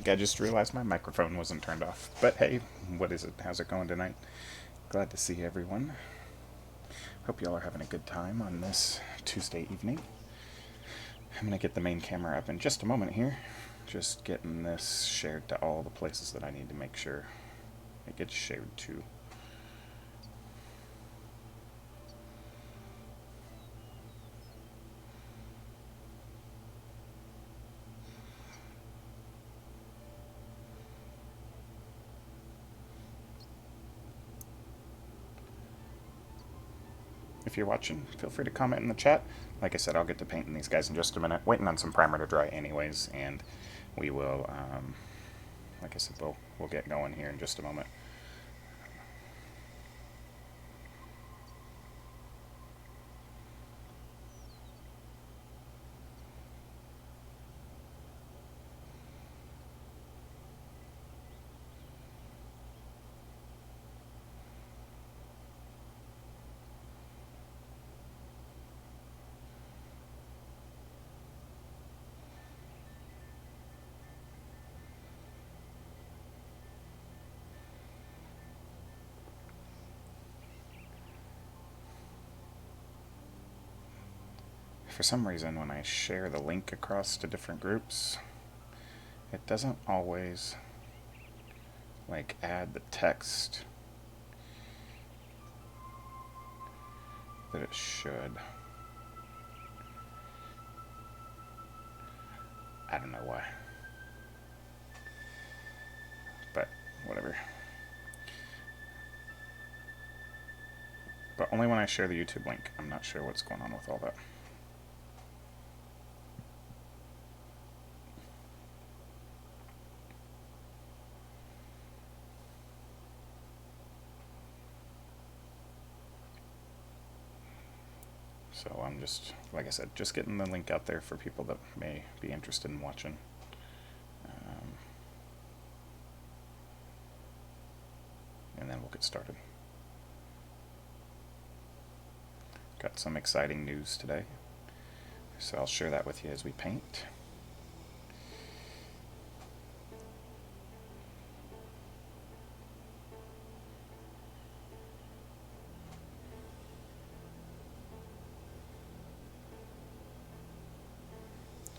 I just realized my microphone wasn't turned off. But hey, what is it? How's it going tonight? Glad to see everyone. Hope you all are having a good time on this Tuesday evening. I'm going to get the main camera up in just a moment here. Just getting this shared to all the places that I need to make sure it gets shared to. If you're watching, feel free to comment in the chat. Like I said, I'll get to painting these guys in just a minute. Waiting on some primer to dry anyways, and we will, like I said, we'll get going here in just a moment. For some reason, when I share the link across to different groups, it doesn't always like add the text that it should. I don't know why, but whatever. But only when I share the YouTube link. I'm not sure what's going on with all that. So I'm just, like I said, just getting the link out there for people that may be interested in watching. And then we'll get started. Got some exciting news today, so I'll share that with you as we paint.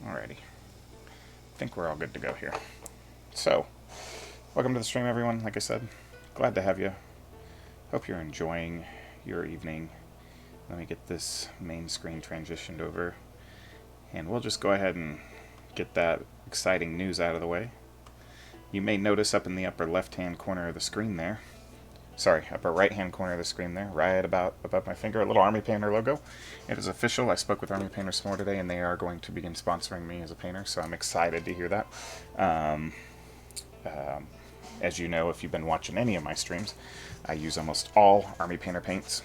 Alrighty, I think we're all good to go here. So, welcome to the stream, everyone. Like I said, glad to have you. Hope you're enjoying your evening. Let me get this main screen transitioned over, and we'll just go ahead and get that exciting news out of the way. You may notice up in the upper left-hand corner of the screen there, sorry, upper right-hand corner of the screen there, right about above my finger, a little Army Painter logo. It is official. I spoke with Army Painter some more today, and they are going to begin sponsoring me as a painter, so I'm excited to hear that. As you know, if you've been watching any of my streams, I use almost all Army Painter paints.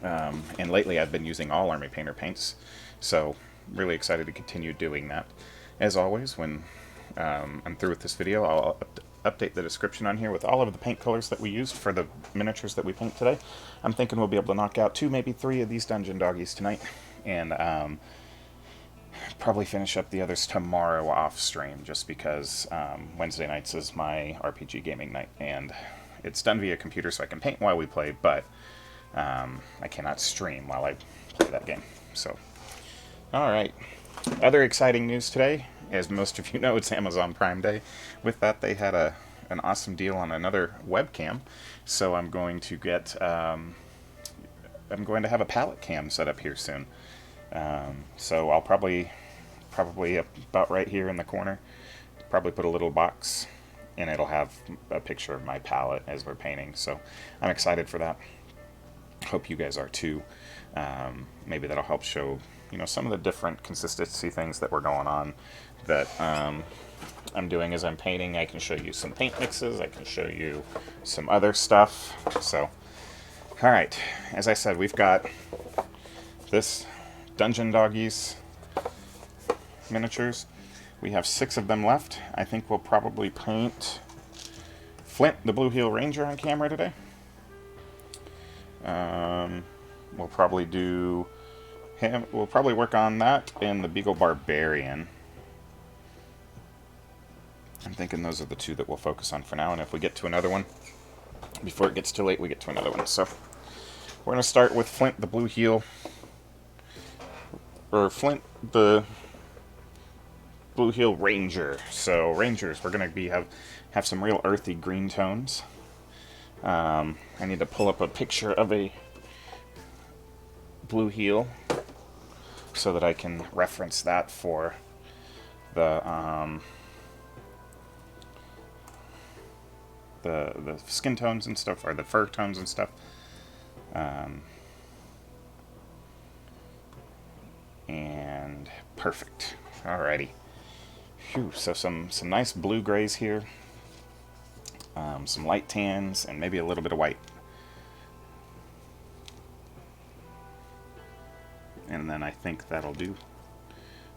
And lately I've been using all Army Painter paints, so really excited to continue doing that. As always, when I'm through with this video, I'll update the description on here with all of the paint colors that we used for the miniatures that we paint today. I'm thinking we'll be able to knock out 2, maybe 3 of these dungeon doggies tonight, and probably finish up the others tomorrow off stream, just because Wednesday nights is my RPG gaming night, and it's done via computer, so I can paint while we play, but I cannot stream while I play that game. So, alright. Other exciting news today, as most of you know, it's Amazon Prime Day. With that, they had an awesome deal on another webcam, so I'm going to get, I'm going to have a palette cam set up here soon. So I'll probably about right here in the corner, probably put a little box, and it'll have a picture of my palette as we're painting, so I'm excited for that. Hope you guys are too. Maybe that'll help show, you know, some of the different consistency things that were going on that I'm doing as I'm painting. I can show you some paint mixes. I can show you some other stuff. So, alright, as I said, we've got this Dungeon Doggies miniatures. We have 6 of them left. I think we'll probably paint Flint, the Blue Heel Ranger, on camera today. We'll probably do him. We'll probably work on that and the Beagle Barbarian. I'm thinking those are the two that we'll focus on for now, and if we get to another one, before it gets too late, we get to another one. So we're going to start with Flint, the blue heel, or Flint, the blue heel ranger. So rangers, we're going to have some real earthy green tones. I need to pull up a picture of a blue heel so that I can reference that for the skin tones and stuff, or the fur tones and stuff. And perfect. Alrighty. Whew, so some nice blue grays here. Some light tans, and maybe a little bit of white. And then I think that'll do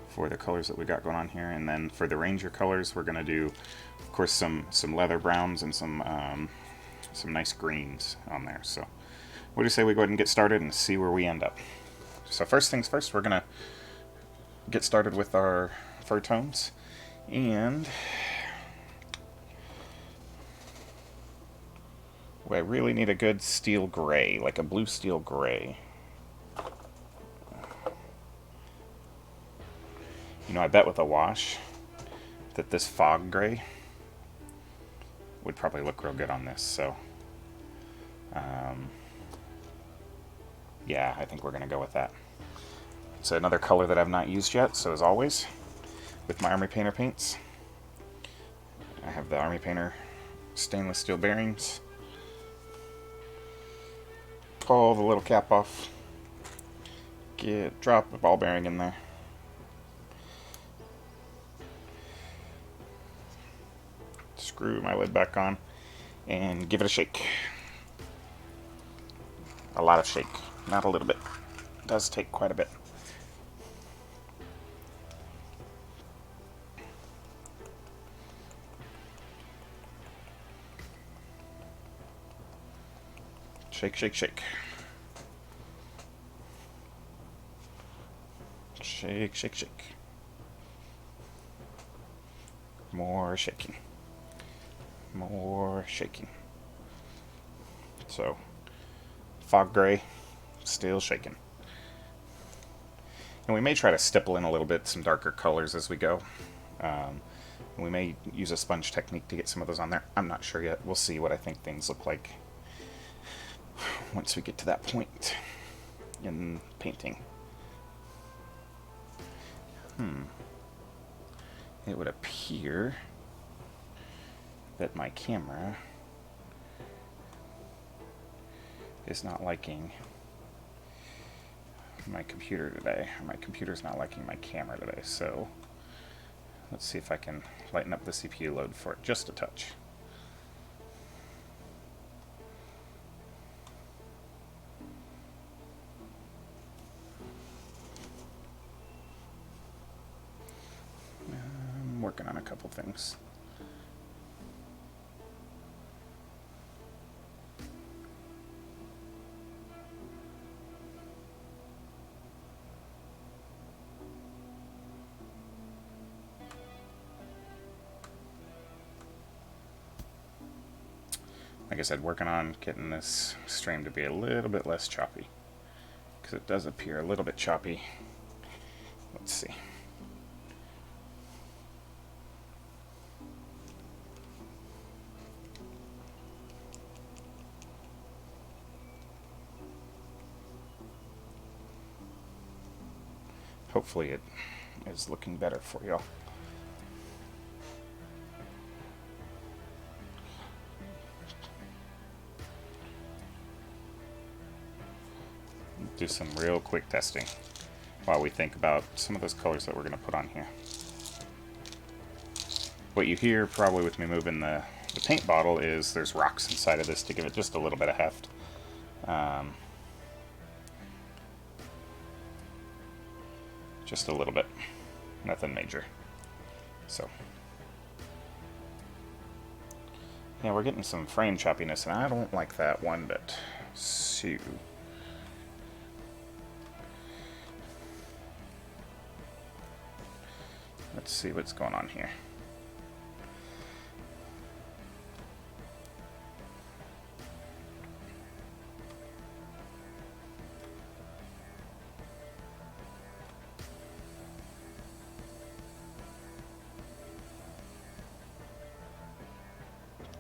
for the colors that we got going on here. And then for the ranger colors, we're going to do, of course, some leather browns and some nice greens on there. So what do you say we go ahead and get started and see where we end up? So first things first, we're going to get started with our fur tones. And I really need a good steel gray, like a blue steel gray. You know, I bet with a wash that this fog gray would probably look real good on this. So, yeah, I think we're going to go with that. It's another color that I've not used yet, so as always, with my Army Painter paints, I have the Army Painter stainless steel bearings. Pull the little cap off. Drop a ball bearing in there. Screw my lid back on and give it a shake. A lot of shake, not a little bit. It does take quite a bit. Shake, shake, shake. Shake, shake, shake. More shaking. More shaking. So, fog gray, still shaking. And we may try to stipple in a little bit some darker colors as we go. We may use a sponge technique to get some of those on there. I'm not sure yet. We'll see what I think things look like once we get to that point in painting. It would appear that my camera is not liking my computer today. My computer's not liking my camera today, so let's see if I can lighten up the CPU load for it just a touch. I'm working on a couple things. Like I said, working on getting this stream to be a little bit less choppy, because it does appear a little bit choppy. Let's see. Hopefully it is looking better for y'all. Do some real quick testing while we think about some of those colors that we're going to put on here. What you hear probably with me moving the paint bottle is there's rocks inside of this to give it just a little bit of heft. Just a little bit, nothing major. So yeah, we're getting some frame choppiness, and I don't like that one bit. So let's see what's going on here.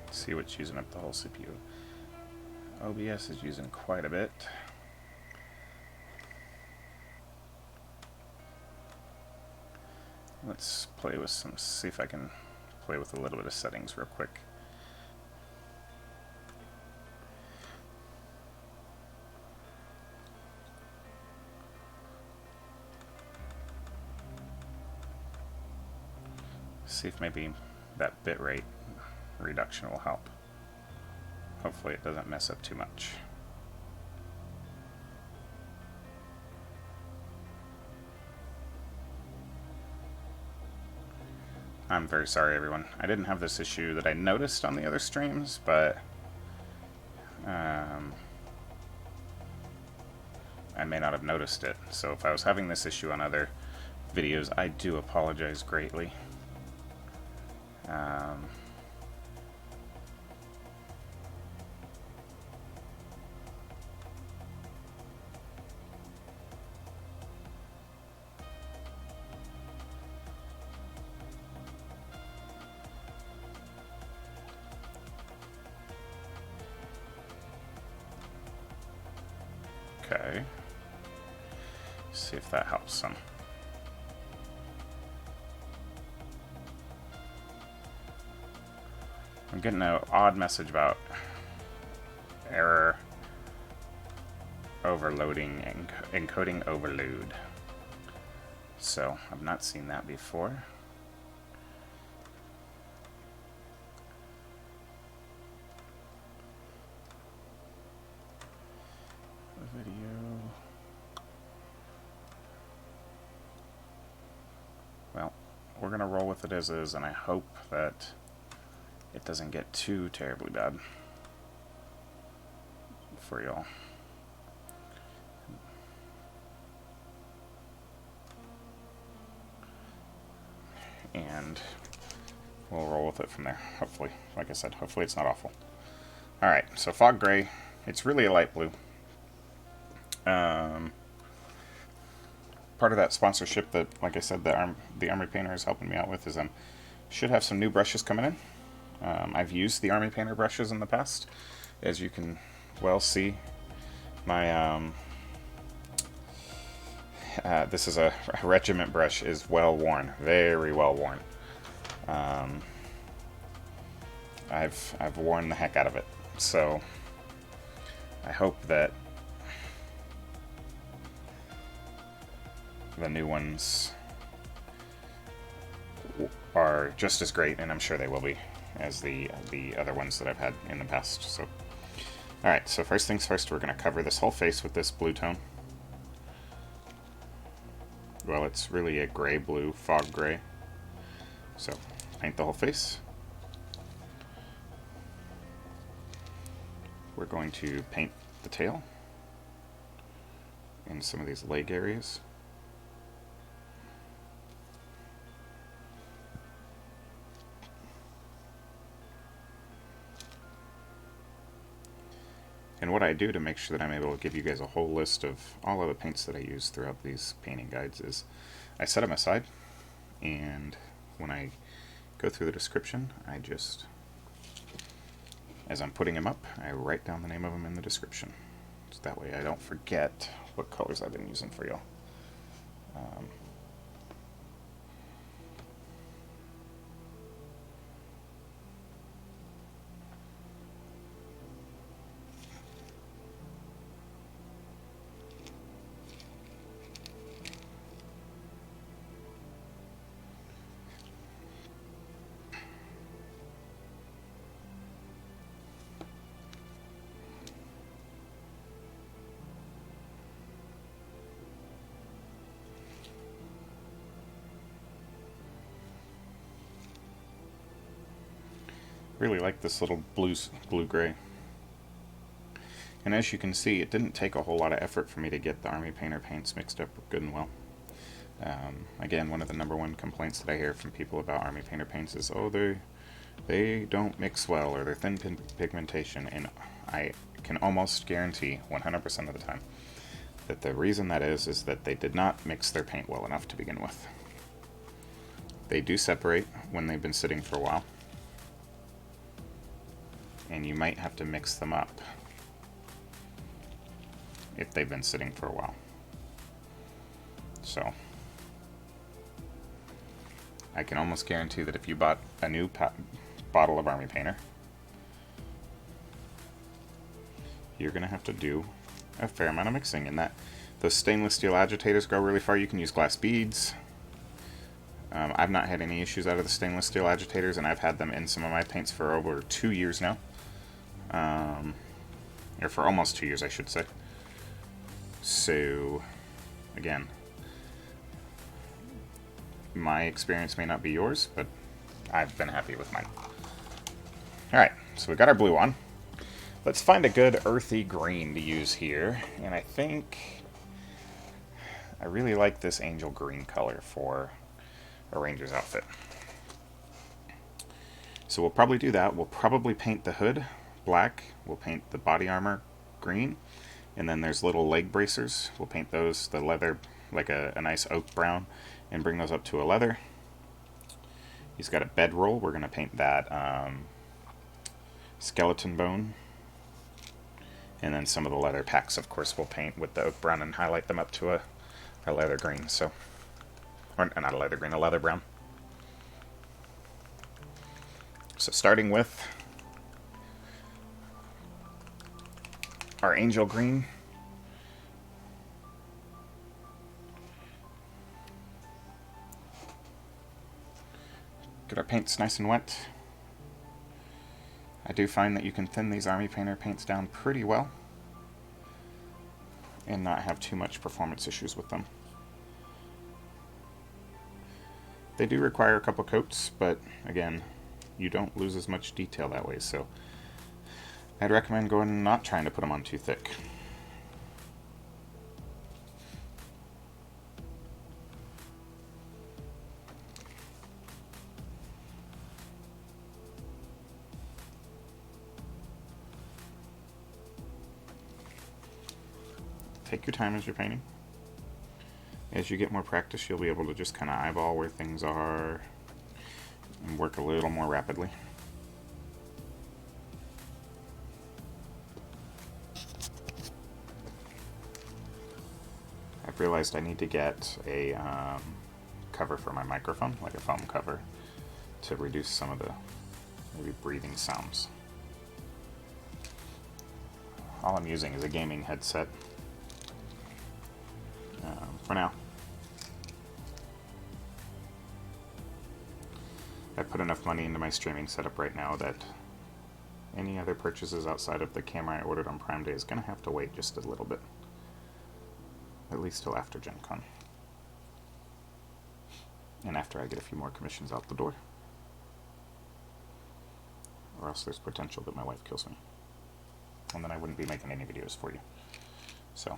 Let's see what's using up the whole CPU. OBS is using quite a bit. Let's play with some, see if I can play with a little bit of settings real quick. See if maybe that bitrate reduction will help. Hopefully it doesn't mess up too much. I'm very sorry, everyone. I didn't have this issue that I noticed on the other streams, but I may not have noticed it. So if I was having this issue on other videos, I do apologize greatly. Okay. See if that helps some. I'm getting an odd message about error overloading and encoding overload. So I've not seen that before. Video. Well, we're gonna roll with it as is, and I hope that it doesn't get too terribly bad for y'all. And we'll roll with it from there, hopefully. Like I said, hopefully it's not awful. Alright, so fog gray. It's really a light blue. Part of that sponsorship that, like I said, the Army Painter is helping me out with is should have some new brushes coming in. I've used the Army Painter brushes in the past. As you can well see, my this is a regiment brush, is well worn, very well worn. I've worn the heck out of it, so I hope that the new ones are just as great, and I'm sure they will be, as the other ones that I've had in the past. So, alright, so first things first, we're going to cover this whole face with this blue tone. Well, it's really a gray blue, fog gray. So, paint the whole face. We're going to paint the tail in some of these leg areas. And what I do to make sure that I'm able to give you guys a whole list of all of the paints that I use throughout these painting guides is I set them aside, and when I go through the description, I just, as I'm putting them up, I write down the name of them in the description. So that way I don't forget what colors I've been using for y'all. Really like this little blue-gray. And as you can see, it didn't take a whole lot of effort for me to get the Army Painter paints mixed up good and well. Again, one of the #1 complaints that I hear from people about Army Painter paints is, oh, they don't mix well, or they're thin pigmentation, and I can almost guarantee 100% of the time that the reason that is that they did not mix their paint well enough to begin with. They do separate when they've been sitting for a while. and you might have to mix them up if they've been sitting for a while. So I can almost guarantee that if you bought a new bottle of Army Painter, you're going to have to do a fair amount of mixing. And that those stainless steel agitators go really far. You can use glass beads. I've not had any issues out of the stainless steel agitators, and I've had them in some of my paints for over 2 years now. Or for almost 2 years, I should say. So, again, my experience may not be yours, but I've been happy with mine. Alright, so we got our blue on. Let's find a good earthy green to use here, and I think I really like this angel green color for a ranger's outfit. So we'll probably do that. We'll probably paint the hood black, we'll paint the body armor green, and then there's little leg bracers. We'll paint those, the leather, like a nice oak brown, and bring those up to a leather. He's got a bedroll. We're going to paint that skeleton bone. And then some of the leather packs, of course, we'll paint with the oak brown and highlight them up to a leather green. So, or not a leather green, a leather brown. So starting with our angel green. Get our paints nice and wet. I do find that you can thin these Army Painter paints down pretty well and not have too much performance issues with them. They do require a couple coats, but again, you don't lose as much detail that way, so I'd recommend going and not trying to put them on too thick. Take your time as you're painting. As you get more practice, you'll be able to just kind of eyeball where things are and work a little more rapidly. I've realized I need to get a cover for my microphone, like a foam cover, to reduce some of the maybe breathing sounds. All I'm using is a gaming headset for now. I put enough money into my streaming setup right now that any other purchases outside of the camera I ordered on Prime Day is going to have to wait just a little bit. At least till after Gen Con. And after I get a few more commissions out the door. Or else there's potential that my wife kills me. And then I wouldn't be making any videos for you. So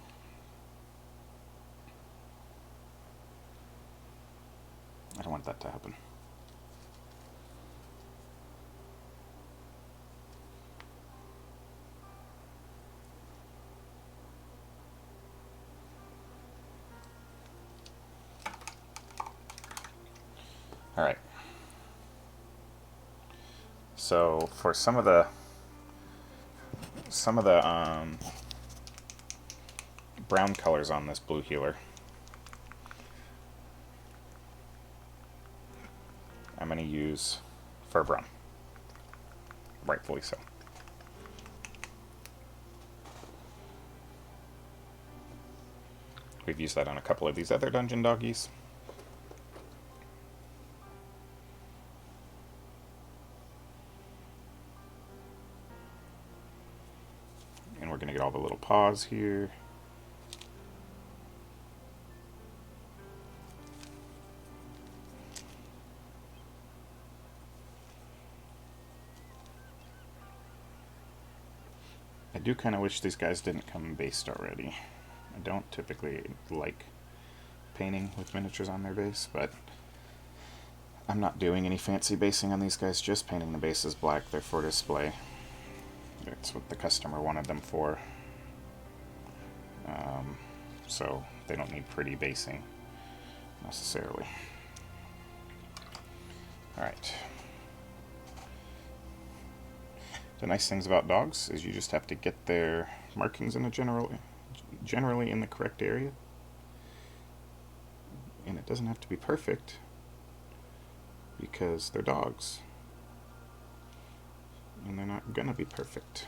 I don't want that to happen. All right. So for some of the brown colors on this blue healer, I'm going to use fur brown, rightfully so. We've used that on a couple of these other dungeon doggies. And we're going to get all the little paws here. I do kind of wish these guys didn't come based already. I don't typically like painting with miniatures on their base, but I'm not doing any fancy basing on these guys, just painting the bases black. They're for display. That's what the customer wanted them for. So they don't need pretty basing necessarily. Alright. The nice things about dogs is you just have to get their markings in a generally in the correct area. And it doesn't have to be perfect because they're dogs. And they're not gonna be perfect.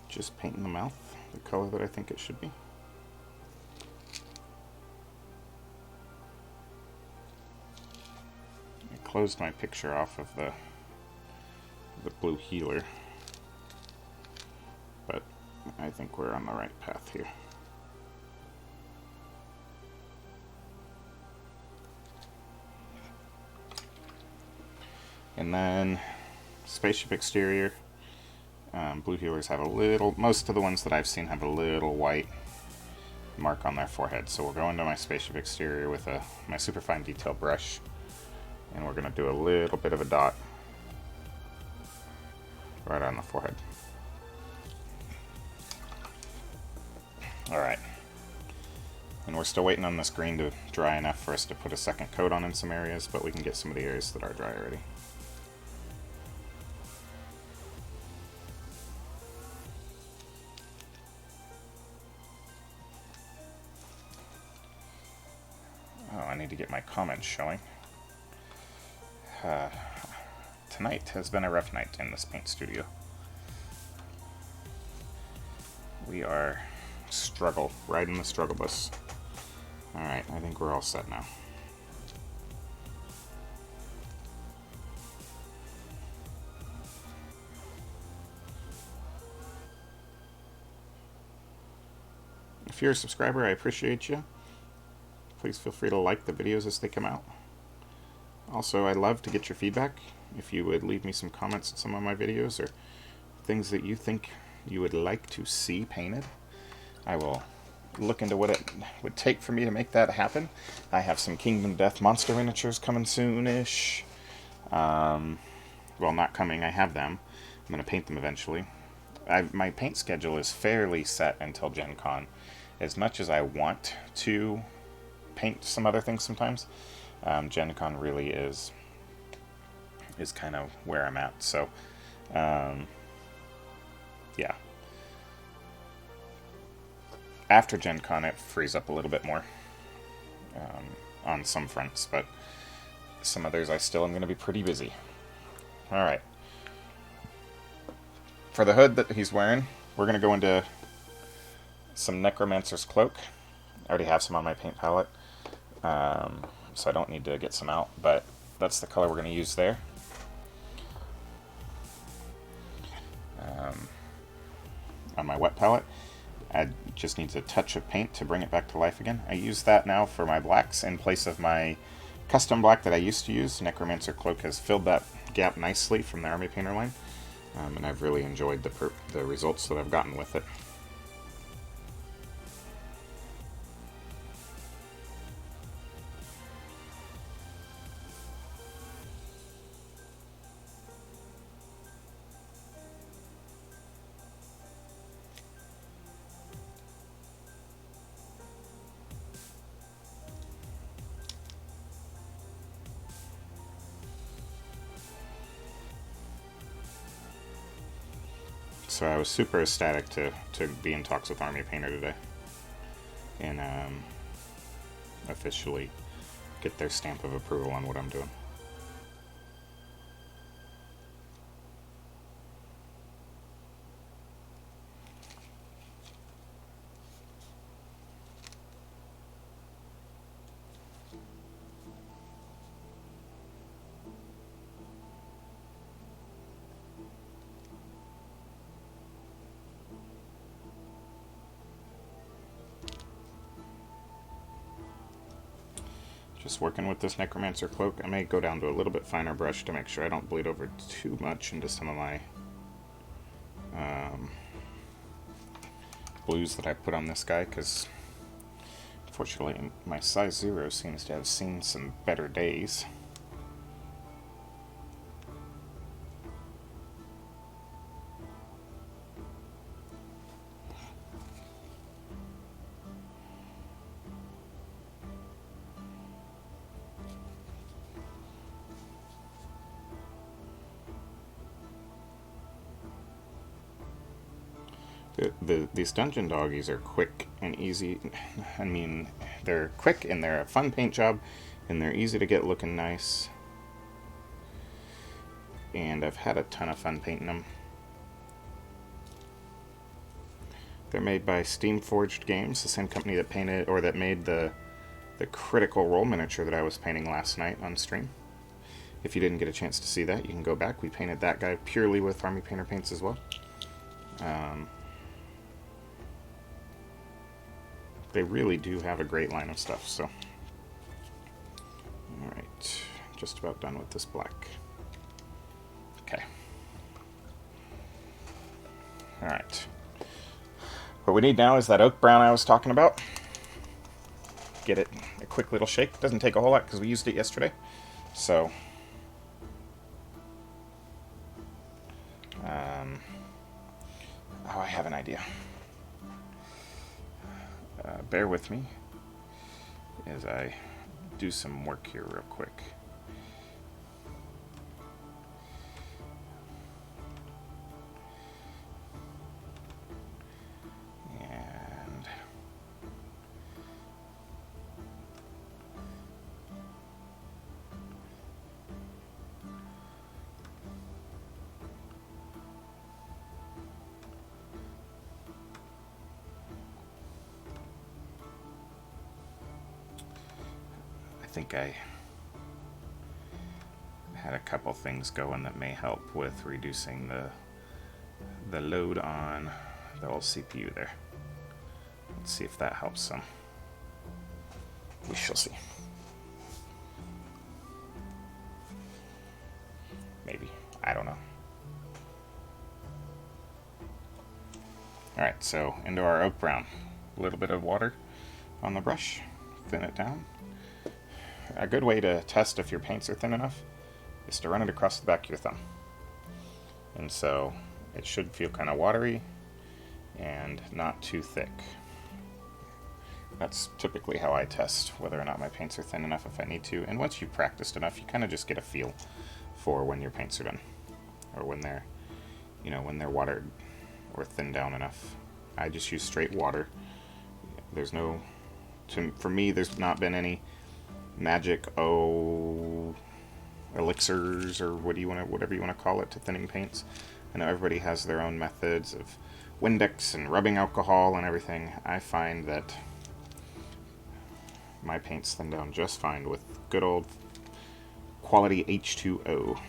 Just painting the mouth the color that I think it should be. I closed my picture off of the blue healer, but I think we're on the right path here. And then Spaceship Exterior. Blue healers have a little, most of the ones that I've seen have a little white mark on their forehead. So we'll go into my Spaceship Exterior with my superfine detail brush, and we're going to do a little bit of a dot right on the forehead. Alright. And we're still waiting on this green to dry enough for us to put a second coat on in some areas, but we can get some of the areas that are dry already. I need to get my comments showing. Tonight has been a rough night in this paint studio. We are riding the struggle bus. Alright, I think we're all set now. If you're a subscriber, I appreciate you. Please feel free to like the videos as they come out. Also, I love to get your feedback. If you would leave me some comments on some of my videos or things that you think you would like to see painted, I will look into what it would take for me to make that happen. I have some Kingdom Death monster miniatures coming soon-ish. Well, not coming, I have them. I'm going to paint them eventually. My paint schedule is fairly set until Gen Con. As much as I want to paint some other things sometimes, Gen Con really is kind of where I'm at. So, yeah. After Gen Con, it frees up a little bit more on some fronts, but some others I still am going to be pretty busy. Alright. For the hood that he's wearing, we're going to go into some Necromancer's Cloak. I already have some on my paint palette, so I don't need to get some out, but that's the color we're going to use there. On my wet palette, I just need a touch of paint to bring it back to life again. I use that now for my blacks in place of my custom black that I used to use. Necromancer Cloak has filled that gap nicely from the Army Painter line, and I've really enjoyed the results that I've gotten with it. So I was super ecstatic to be in talks with Army Painter today and officially get their stamp of approval on what I'm doing. Just working with this Necromancer Cloak. I may go down to a little bit finer brush to make sure I don't bleed over too much into some of my blues that I put on this guy, because unfortunately my size 0 seems to have seen some better days. These dungeon doggies are quick and easy. I mean, they're quick and they're a fun paint job, and they're easy to get looking nice. And I've had a ton of fun painting them. They're made by Steam-Forged Games, the same company that painted or that made the Critical Role miniature that I was painting last night on stream. If you didn't get a chance to see that, you can go back. We painted that guy purely with Army Painter paints as well. They really do have a great line of stuff, so. Alright, just about done with this black. Okay. Alright. What we need now is that oak brown I was talking about. Get it a quick little shake. Doesn't take a whole lot because we used it yesterday. So. Oh, I have an idea. Bear with me as I do some work here real quick. And I think I had a couple things going that may help with reducing the load on the old CPU there. Let's see if that helps some. We shall see. Maybe. I don't know. Alright, so into our oak brown. A little bit of water on the brush. Thin it down. A good way to test if your paints are thin enough is to run it across the back of your thumb. And so it should feel kind of watery and not too thick. That's typically how I test whether or not my paints are thin enough if I need to. And once you've practiced enough, you kind of just get a feel for when your paints are done, or when they're, when they're watered or thinned down enough. I just use straight water. There's no, for me, there's not been any magic elixirs or whatever you want to call it to thinning paints. I know everybody has their own methods of Windex and rubbing alcohol and everything. I find that my paints thin down just fine with good old quality H2O.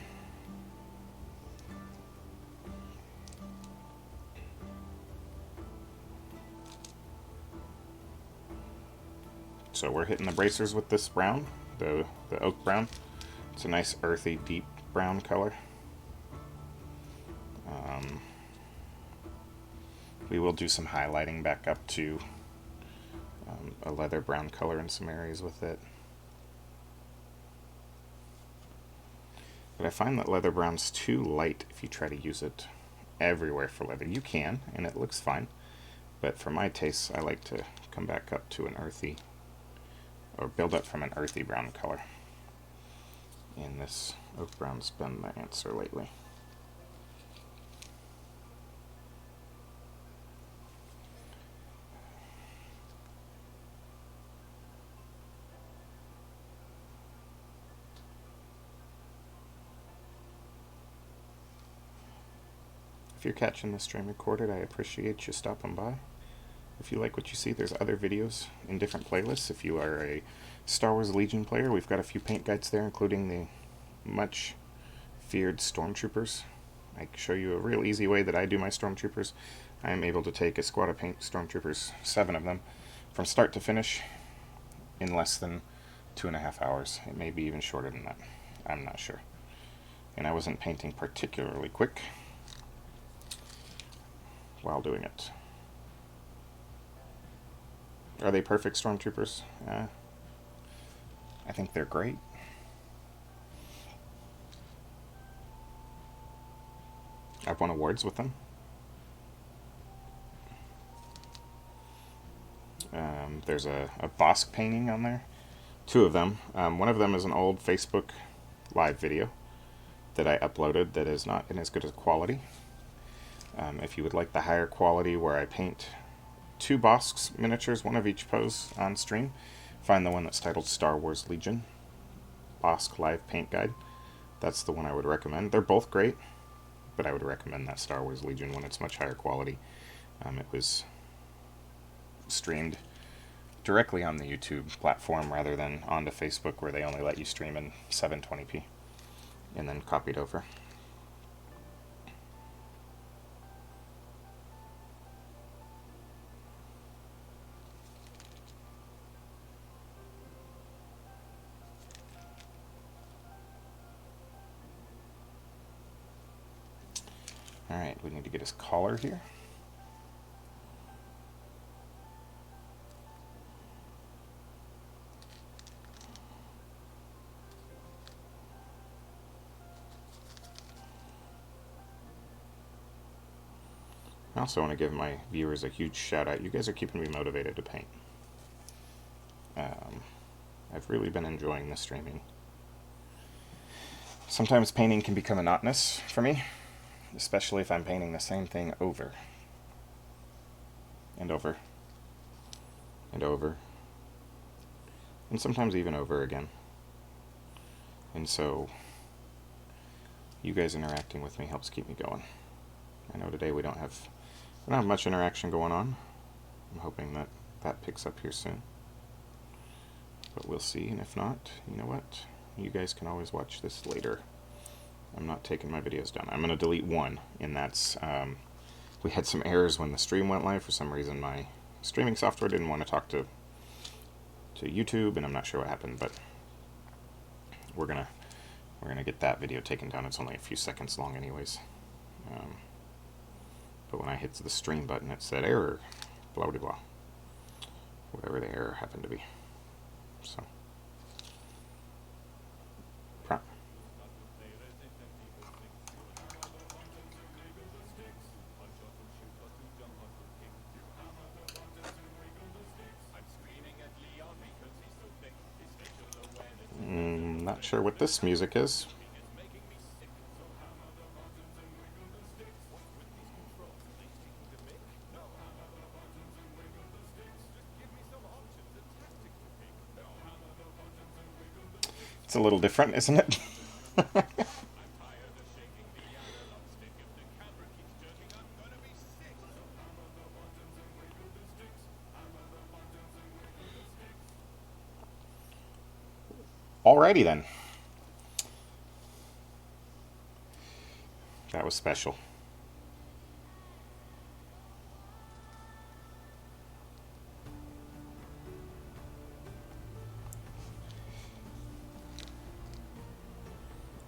So we're hitting the bracers with this brown, the oak brown. It's a nice earthy, deep brown color. We will do some highlighting back up to a leather brown color in some areas with it. But I find that leather brown's too light if you try to use it everywhere for leather. You can, and it looks fine. But for my tastes, I like to come back up to an earthy, or build up from an earthy brown color. And this oak brown's been the answer lately. If you're catching this stream recorded, I appreciate you stopping by. If you like what you see, there's other videos in different playlists. If you are a Star Wars Legion player, we've got a few paint guides there, including the much feared Stormtroopers. I show you a real easy way that I do my Stormtroopers. I am able to take a squad of paint Stormtroopers, 7 of them, from start to finish in less than 2.5 hours. It may be even shorter than that. I'm not sure. And I wasn't painting particularly quick while doing it. Are they perfect stormtroopers? I think they're great. I've won awards with them. There's a Bosk painting on there. Two of them. One of them is an old Facebook live video that I uploaded that is not in as good as quality. If you would like the higher quality where I paint two Bosks miniatures, one of each pose on stream, find the one that's titled Star Wars Legion Bosk Live Paint Guide. That's the one I would recommend. They're both great, but I would recommend that Star Wars Legion one. It's much higher quality. It was streamed directly on the YouTube platform rather than onto Facebook, where they only let you stream in 720p and then copied over. Alright, we need to get his collar here. I also want to give my viewers a huge shout out. You guys are keeping me motivated to paint. I've really been enjoying the streaming. Sometimes painting can become monotonous for me, especially if I'm painting the same thing over and over and over, and sometimes even over again. And so you guys interacting with me helps keep me going. I know today we don't have much interaction going on. I'm hoping that that picks up here soon, but we'll see. And if not, you know what? You guys can always watch this later. I'm not taking my videos down. I'm going to delete one, and that's we had some errors when the stream went live. For some reason, my streaming software didn't want to talk to YouTube, and I'm not sure what happened, but we're gonna get that video taken down. It's only a few seconds long, anyways. But when I hit the stream button, it said error, blah blah blah, whatever the error happened to be. So. Not sure what this music is. It's a little different, isn't it? Alrighty then. That was special.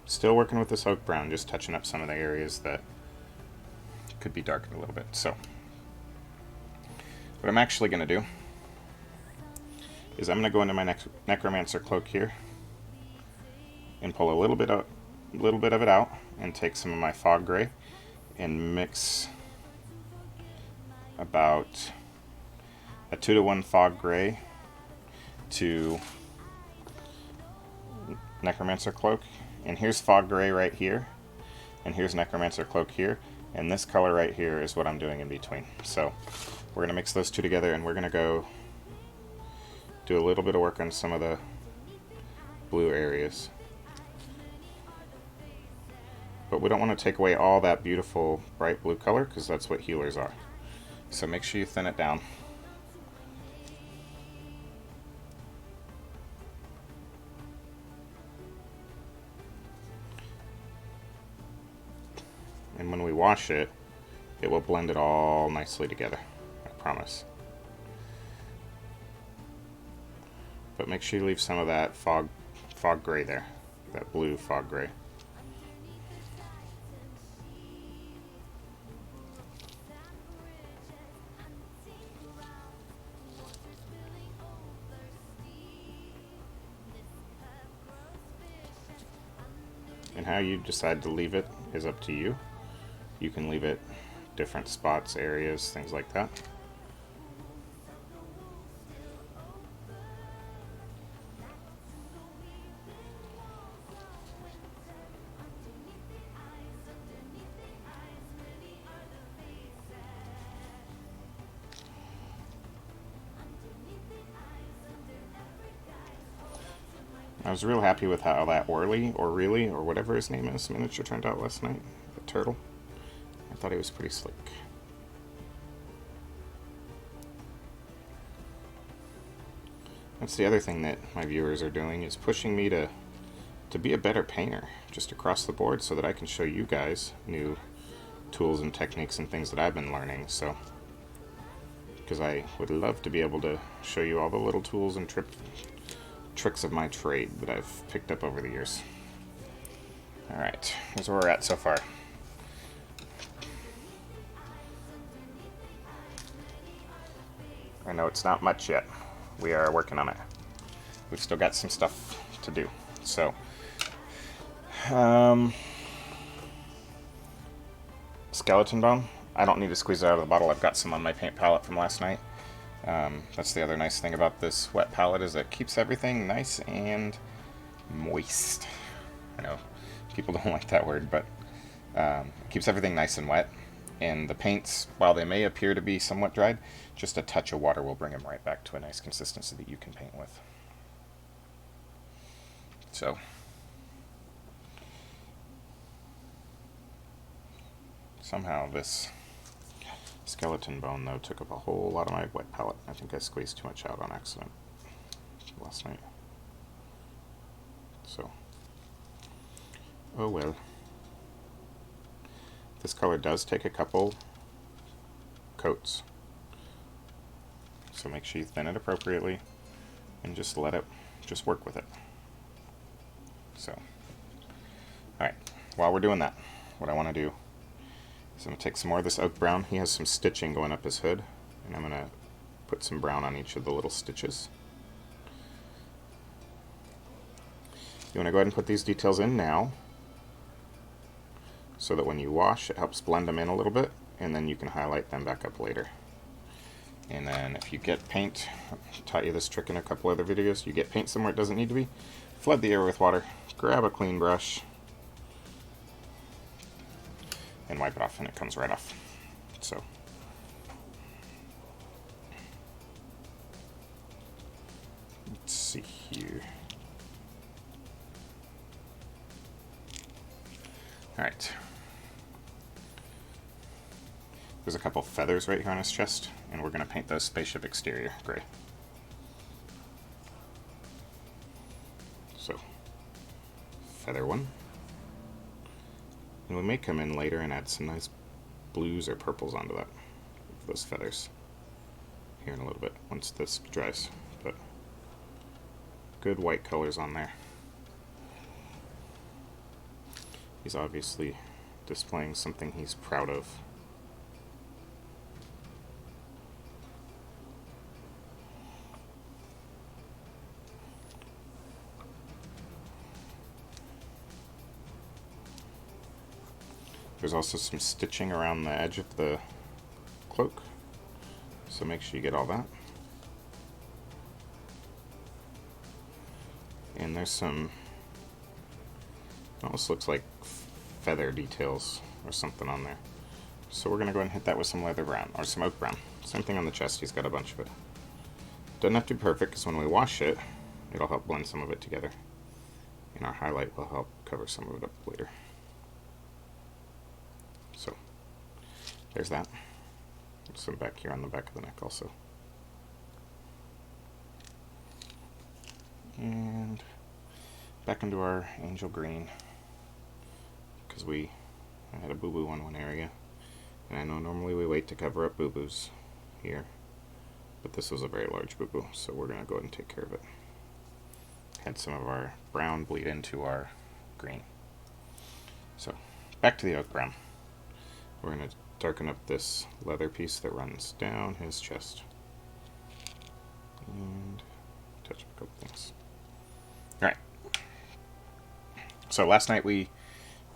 Still working with this oak brown, just touching up some of the areas that could be darkened a little bit. So, what I'm actually going to do is I'm going to go into my Necromancer Cloak here and pull a little bit of it out and take some of my fog gray and mix about a 2-to-1 fog gray to Necromancer Cloak. And here's fog gray right here, and here's Necromancer Cloak here, and this color right here is what I'm doing in between. So we're going to mix those two together, and we're going to go do a little bit of work on some of the blue areas. But we don't want to take away all that beautiful bright blue color, because that's what healers are. So make sure you thin it down. And when we wash it, it will blend it all nicely together, I promise. But make sure you leave some of that fog gray there, that blue fog gray. And how you decide to leave it is up to you. You can leave it different spots, areas, things like that. I was real happy with how that Orly, or Really, or whatever his name is, miniature turned out last night. The turtle. I thought he was pretty slick. That's the other thing that my viewers are doing, is pushing me to be a better painter, just across the board, so that I can show you guys new tools and techniques and things that I've been learning. So, because I would love to be able to show you all the little tools and tricks of my trade that I've picked up over the years. Alright, here's where we're at so far. I know it's not much yet. We are working on it. We've still got some stuff to do. So, skeleton bone. I don't need to squeeze it out of the bottle. I've got some on my paint palette from last night. That's the other nice thing about this wet palette, is it keeps everything nice and moist. I know people don't like that word, but it keeps everything nice and wet. And the paints, while they may appear to be somewhat dried, just a touch of water will bring them right back to a nice consistency that you can paint with. So, somehow this skeleton bone, though, took up a whole lot of my wet palette. I think I squeezed too much out on accident last night. So, oh well. This color does take a couple coats, so make sure you thin it appropriately and just let it just work with it. So, alright, while we're doing that, what I want to do is I'm going to take some more of this oak brown. He has some stitching going up his hood, and I'm going to put some brown on each of the little stitches. You want to go ahead and put these details in now, so that when you wash, it helps blend them in a little bit, and then you can highlight them back up later. And then if you get paint, I've taught you this trick in a couple other videos, you get paint somewhere it doesn't need to be, flood the area with water, grab a clean brush, and wipe it off, and it comes right off. So, let's see here. Alright. There's a couple feathers right here on his chest, and we're going to paint those Spaceship Exterior gray. So, feather one. And we may come in later and add some nice blues or purples onto that, those feathers, here in a little bit, once this dries. But good white colors on there. He's obviously displaying something he's proud of. There's also some stitching around the edge of the cloak, so make sure you get all that. And there's some, almost looks like feather details or something on there. So we're going to go ahead and hit that with some leather brown, or some oak brown. Same thing on the chest, he's got a bunch of it. Doesn't have to be perfect, because when we wash it, it'll help blend some of it together. And our highlight will help cover some of it up later. So, there's that. Some back here on the back of the neck also. And back into our angel green, because I had a boo-boo on one area, and I know normally we wait to cover up boo-boos here, but this was a very large boo-boo, so we're going to go ahead and take care of it. Had some of our brown bleed into our green. So, back to the oak brown. We're going to darken up this leather piece that runs down his chest. And touch up a couple things. Alright. So last night we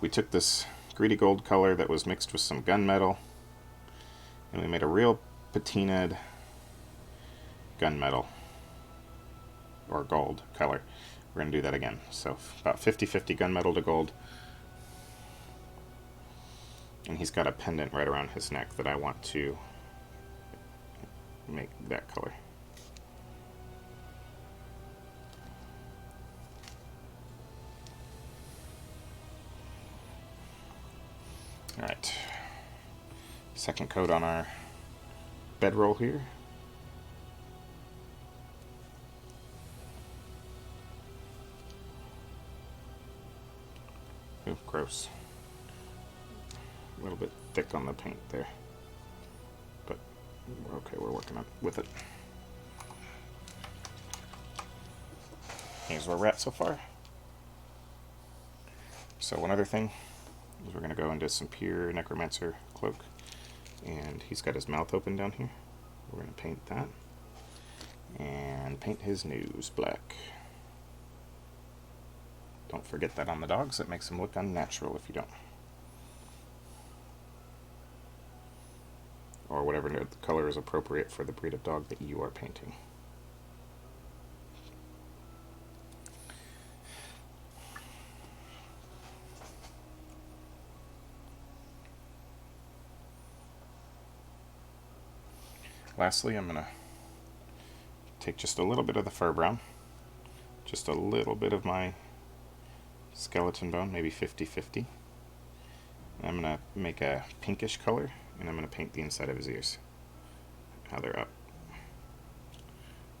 we took this greedy gold color that was mixed with some gunmetal, and we made a real patinaed gunmetal, or gold color. We're going to do that again. So about 50-50 gunmetal to gold. And he's got a pendant right around his neck that I want to make that color. Alright, second coat on our bedroll here. Ooh, gross. A little bit thick on the paint there. But okay, we're working with it. Here's where we're at so far. So one other thing is we're going to go into some pure Necromancer Cloak. And he's got his mouth open down here. We're going to paint that. And paint his nose black. Don't forget that on the dogs. It makes them look unnatural if you don't. Or whatever the color is appropriate for the breed of dog that you are painting. Lastly, I'm going to take just a little bit of the fur brown, just a little bit of my skeleton bone, maybe 50-50. I'm going to make a pinkish color, and I'm going to paint the inside of his ears, how they're up.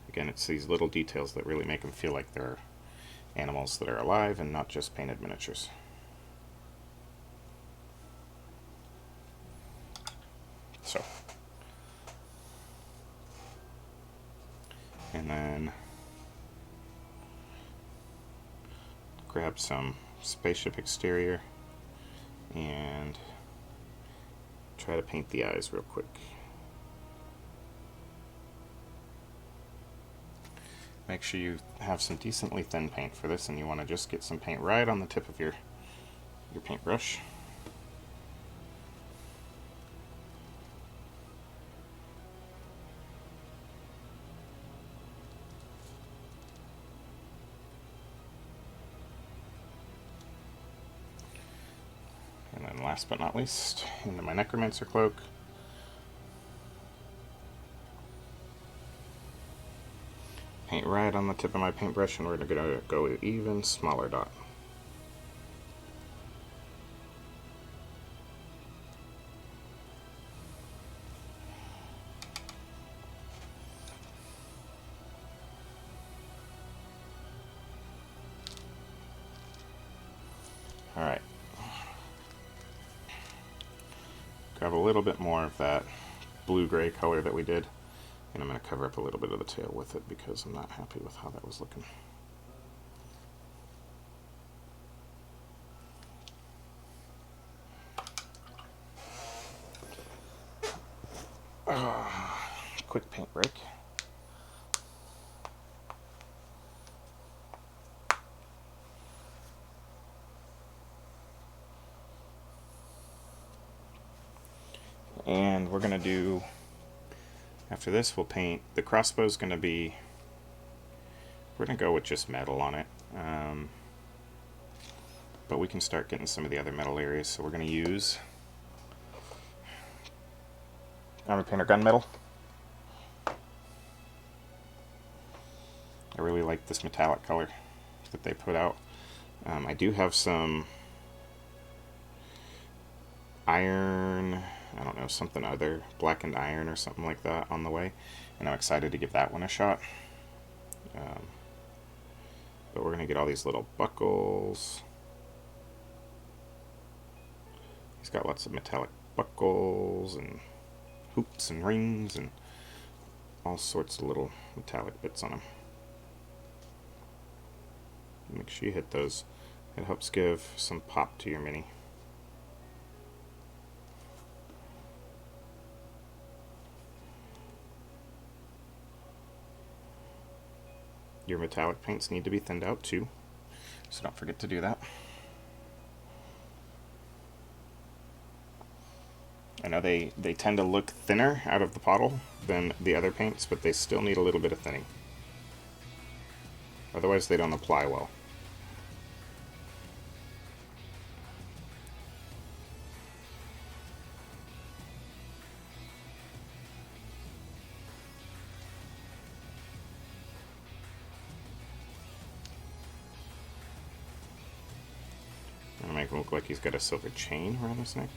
Again, it's these little details that really make them feel like they're animals that are alive and not just painted miniatures. So, and then grab some Spaceship Exterior and try to paint the eyes real quick. Make sure you have some decently thin paint for this, and you want to just get some paint right on the tip of your paintbrush. And then last but not least, into my Necromancer Cloak. Paint right on the tip of my paintbrush, and we're going to go with even smaller dot. Alright. Grab a little bit more of that blue-gray color that we did, and I'm going to cover up a little bit of the tail with it because I'm not happy with how that was looking. Quick paint break. And we're going to do, after this we'll paint, the crossbow's going to be, we're going to go with just metal on it. But we can start getting some of the other metal areas, so we're going to use Armor Painter Gunmetal. I really like this metallic color that they put out. I do have some iron, I don't know, something other, blackened iron or something like that on the way, and I'm excited to give that one a shot. But we're going to get all these little buckles. He's got lots of metallic buckles and hoops and rings and all sorts of little metallic bits on him. Make sure you hit those. It helps give some pop to your mini. Your metallic paints need to be thinned out too, so don't forget to do that. I know they tend to look thinner out of the bottle than the other paints, but they still need a little bit of thinning. Otherwise they don't apply well. I'm gonna make him look like he's got a silver chain around his neck.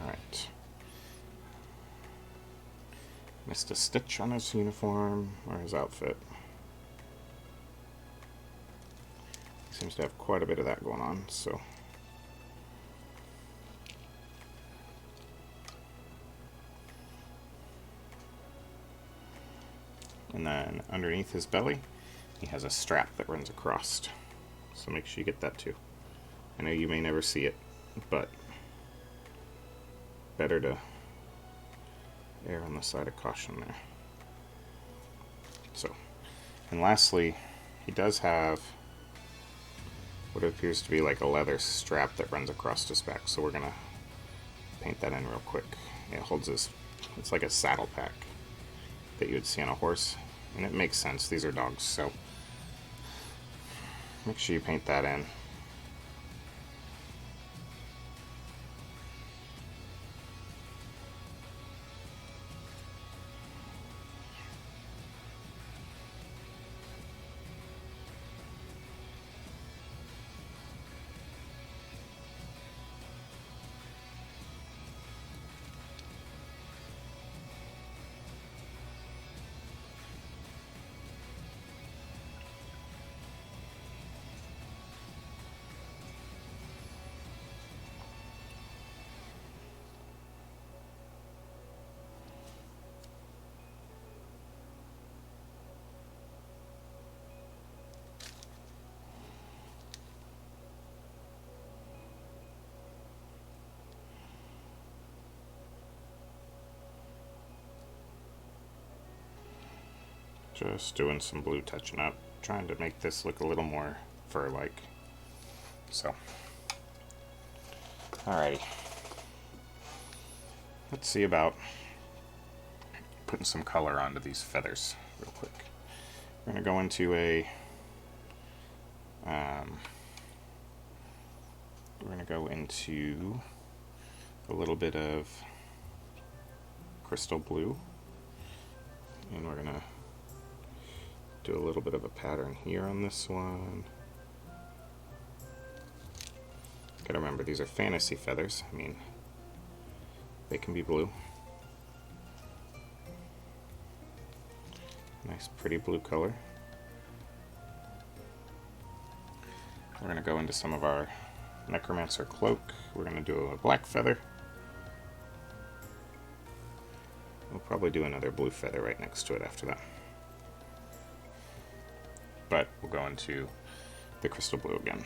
Alright. Missed a stitch on his uniform or his outfit. Seems to have quite a bit of that going on, so. And then underneath his belly, he has a strap that runs across. So make sure you get that too. I know you may never see it, but better to err on the side of caution there. So, and lastly, he does have what appears to be like a leather strap that runs across his back. So we're gonna paint that in real quick. It holds his, it's like a saddle pack that you would see on a horse, and it makes sense. These are dogs, so make sure you paint that in. Just doing some blue touching up, trying to make this look a little more fur-like. So, alrighty. Let's see about putting some color onto these feathers real quick. We're going to go into a little bit of crystal blue, and we're going to do a little bit of a pattern here on this one. Gotta remember, these are fantasy feathers. I mean, they can be blue. Nice pretty blue color. We're going to go into some of our Necromancer Cloak. We're going to do a black feather. We'll probably do another blue feather right next to it after that. But we'll go into the crystal blue again.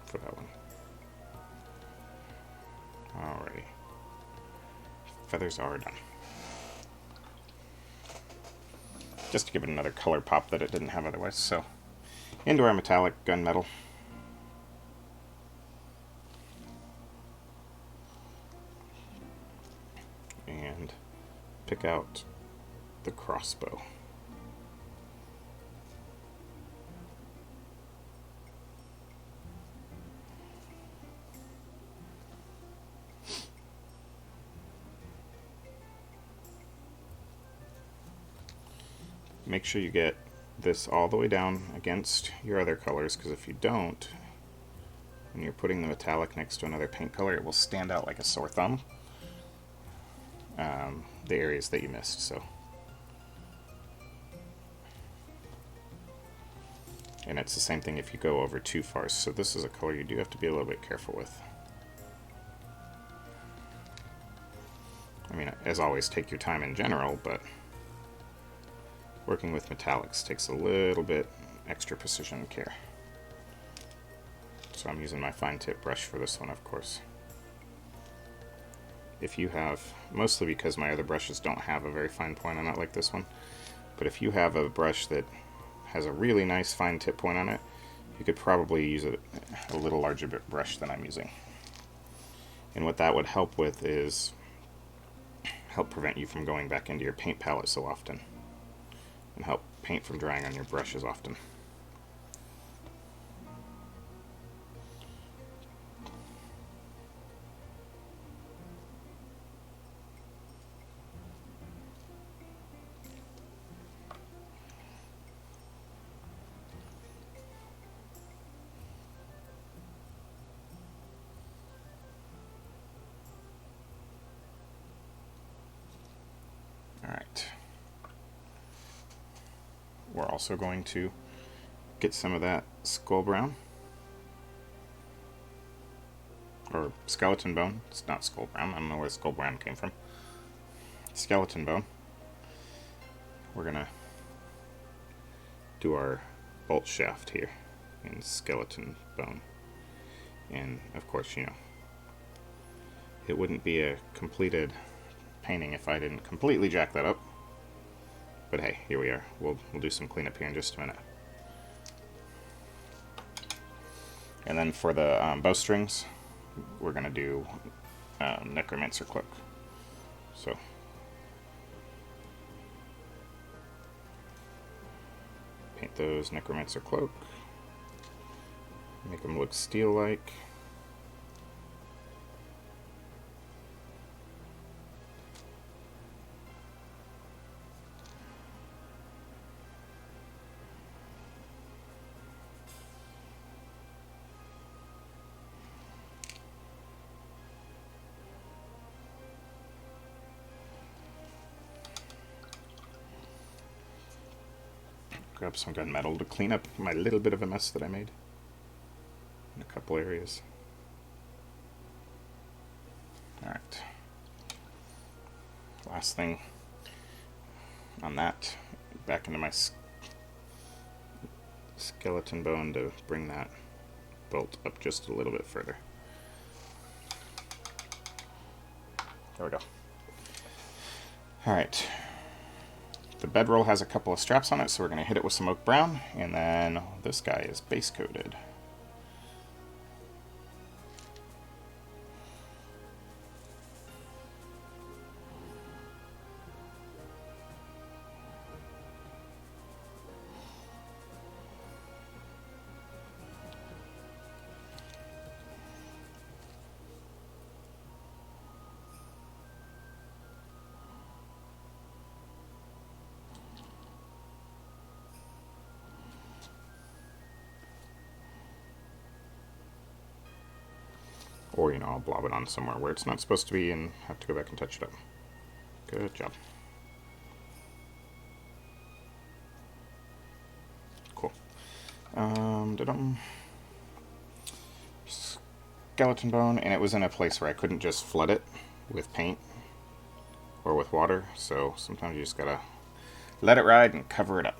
For that one. Alrighty. Feathers are done. Just to give it another color pop that it didn't have otherwise. So, into our metallic gunmetal. And pick out the crossbow. Make sure you get this all the way down against your other colors, because if you don't, when you're putting the metallic next to another paint color, it will stand out like a sore thumb. The areas that you missed, so. And it's the same thing if you go over too far, so this is a color you do have to be a little bit careful with. I mean, as always, take your time in general, but working with metallics takes a little bit extra precision and care. So I'm using my fine tip brush for this one, of course. if you have, mostly because my other brushes don't have a very fine point on it like this one, but if you have a brush that has a really nice fine tip point on it, you could probably use a little larger brush than I'm using. And what that would help with is help prevent you from going back into your paint palette so often, and help paint from drying on your brush as often. Alright. We're also going to get some of that skull brown, or skeleton bone. It's not skull brown. I don't know where skull brown came from. Skeleton bone. We're going to do our bolt shaft here in skeleton bone. And of course, you know, it wouldn't be a completed painting if I didn't completely jack that up. But hey, here we are. We'll do some cleanup here in just a minute. And then for the bowstrings, we're going to do Necromancer Cloak. So paint those Necromancer Cloak. Make them look steel-like. Grab some gunmetal to clean up my little bit of a mess that I made in a couple areas. Alright. Last thing on that, back into my skeleton bone to bring that bolt up just a little bit further. There we go. Alright. The bedroll has a couple of straps on it, so we're going to hit it with some oak brown, and then this guy is base coated. Or, you know, I'll blob it on somewhere where it's not supposed to be and have to go back and touch it up. Good job. Cool. Skeleton bone, and it was in a place where I couldn't just flood it with paint or with water, so sometimes you just gotta let it ride and cover it up.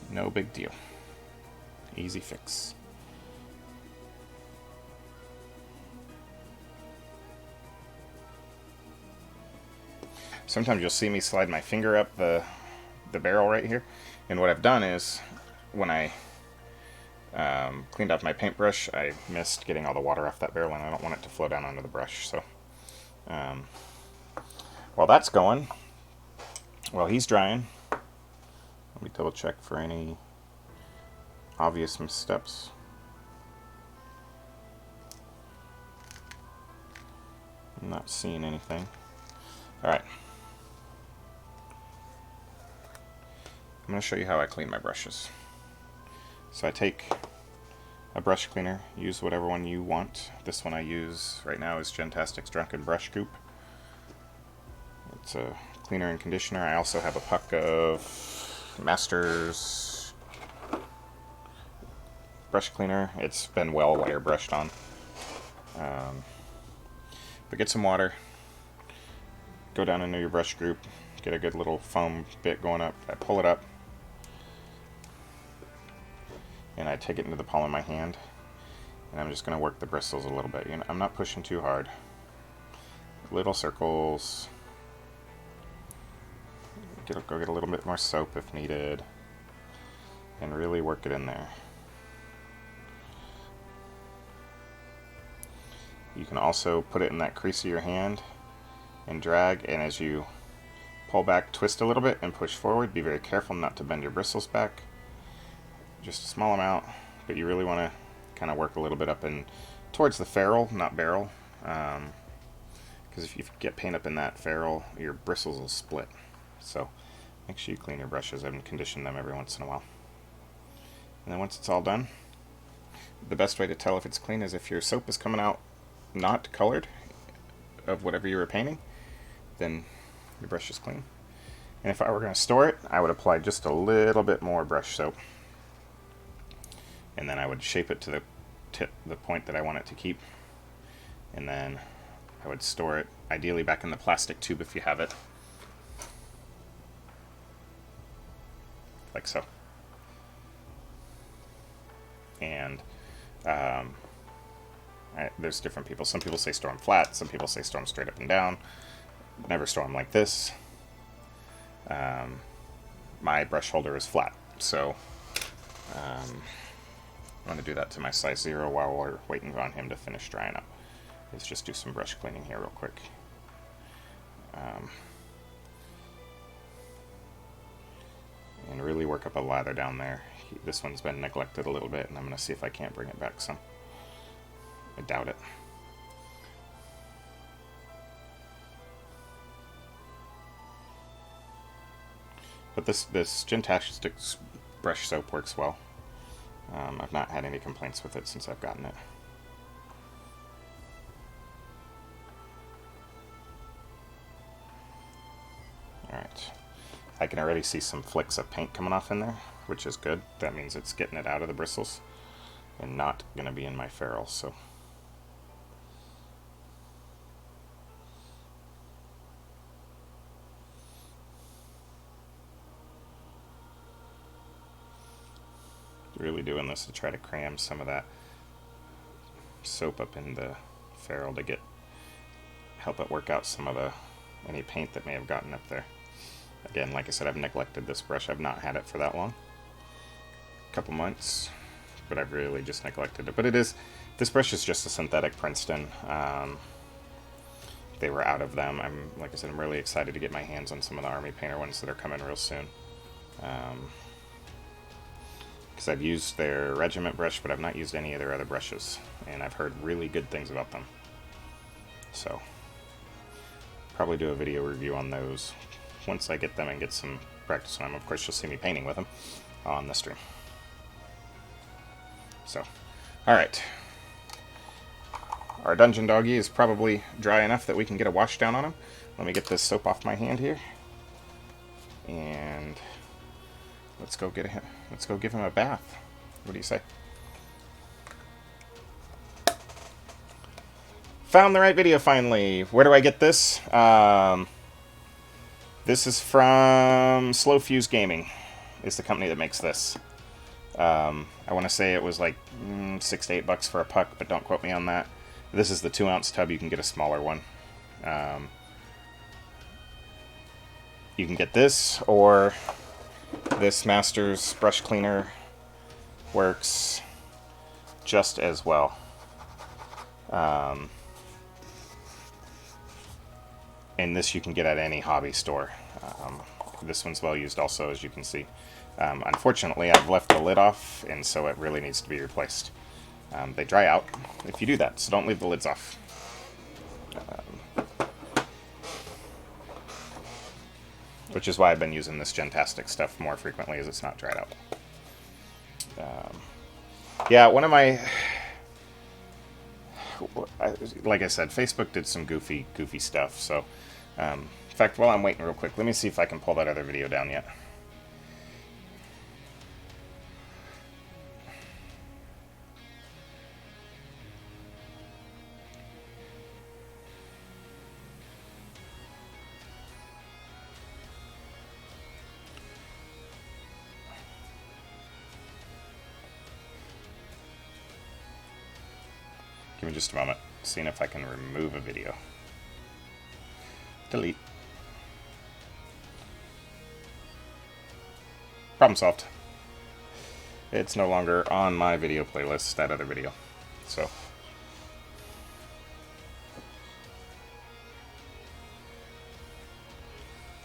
No big deal. Easy fix. Sometimes you'll see me slide my finger up the barrel right here, and what I've done is when I cleaned off my paintbrush, I missed getting all the water off that barrel, and I don't want it to flow down onto the brush. So while that's going, while he's drying, let me double check for any obvious missteps. I'm not seeing anything. Alright. I'm going to show you how I clean my brushes. So I take a brush cleaner, use whatever one you want. This one I use right now is Gentastic's Drunken Brush Goop. It's a cleaner and conditioner. I also have a puck of Masters brush cleaner. It's been well airbrushed on. But get some water, go down into your brush group, get a good little foam bit going up. I pull it up, and I take it into the palm of my hand, and I'm just going to work the bristles a little bit. You know, I'm not pushing too hard. Little circles. Go get a little bit more soap if needed, and really work it in there. You can also put it in that crease of your hand and drag, and as you pull back, twist a little bit and push forward. Be very careful not to bend your bristles back. Just a small amount, but you really want to kind of work a little bit up and towards the ferrule, not barrel, because if you get paint up in that ferrule, your bristles will split. So make sure you clean your brushes and condition them every once in a while. And then once it's all done, the best way to tell if it's clean is if your soap is coming out not colored of whatever you were painting, then your brush is clean. And if I were going to store it, I would apply just a little bit more brush soap, and then I would shape it to the tip, the point that I want it to keep, and then I would store it ideally back in the plastic tube if you have it, like so. And there's different people. Some people say store them flat, some people say store them straight up and down. Never store them like this. My brush holder is flat, so I'm going to do that to my size 0 while we're waiting on him to finish drying up. Let's just do some brush cleaning here real quick. And really work up a lather down there. This one's been neglected a little bit, and I'm going to see if I can't bring it back some. I doubt it. But this Gentastic brush soap works well. I've not had any complaints with it since I've gotten it. Alright. I can already see some flicks of paint coming off in there, which is good. That means it's getting it out of the bristles and not going to be in my ferrule. So really doing this to try to cram some of that soap up in the ferrule to help it work out some of any paint that may have gotten up there. Again, like I said, I've neglected this brush. I've not had it for that long, a couple months, but I've really just neglected it. But this brush is just a synthetic Princeton. They were out of them. Like I said, I'm really excited to get my hands on some of the Army Painter ones that are coming real soon. Because I've used their Regiment brush, but I've not used any of their other brushes, and I've heard really good things about them. So, probably do a video review on those once I get them and get some practice on them. Of course, you'll see me painting with them on the stream. So, alright. Our Dungeon Doggy is probably dry enough that we can get a wash down on him. Let me get this soap off my hand here. And let's go give him a bath. What do you say? Found the right video finally. Where do I get this? This is from Slow Fuse Gaming, is the company that makes this. I want to say it was like $6 to $8 for a puck, but don't quote me on that. This is the 2-ounce tub. You can get a smaller one. You can get this, or this Masters brush cleaner works just as well. And this you can get at any hobby store. This one's well used also, as you can see. Unfortunately, I've left the lid off, and so it really needs to be replaced. They dry out if you do that, so don't leave the lids off. Which is why I've been using this Gentastic stuff more frequently, as it's not dried out. Yeah, one of my... Like I said, Facebook did some goofy stuff, so... in fact, while I'm waiting real quick, let me see if I can pull that other video down yet. Give me just a moment, seeing if I can remove a video. Delete. Problem solved. It's no longer on my video playlist, that other video. So.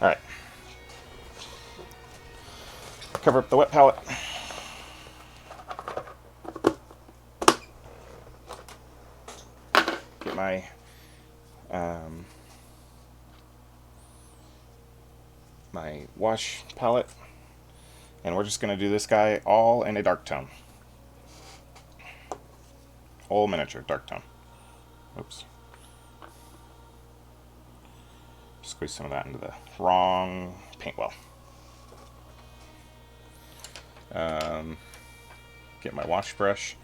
Alright. Cover up the wet palette. Get my my wash palette. And we're just going to do this guy all in a dark tone. Whole miniature dark tone. Oops. Squeeze some of that into the wrong paint well. Get my wash brush,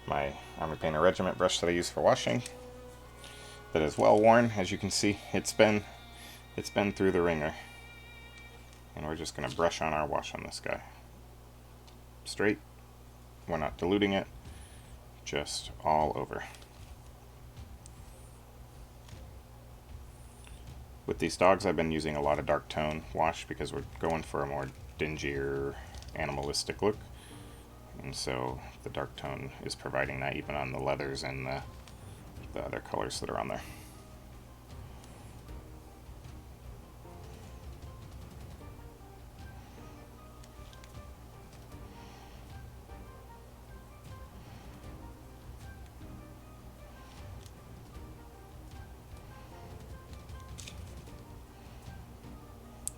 my Army Painter Regiment brush that I use for washing. That is well worn, as you can see. It's been through the ringer. And we're just going to brush on our wash on this guy. Straight. We're not diluting it. Just all over. With these dogs, I've been using a lot of dark tone wash because we're going for a more dingier, animalistic look. And so the dark tone is providing that even on the leathers and the other colors that are on there.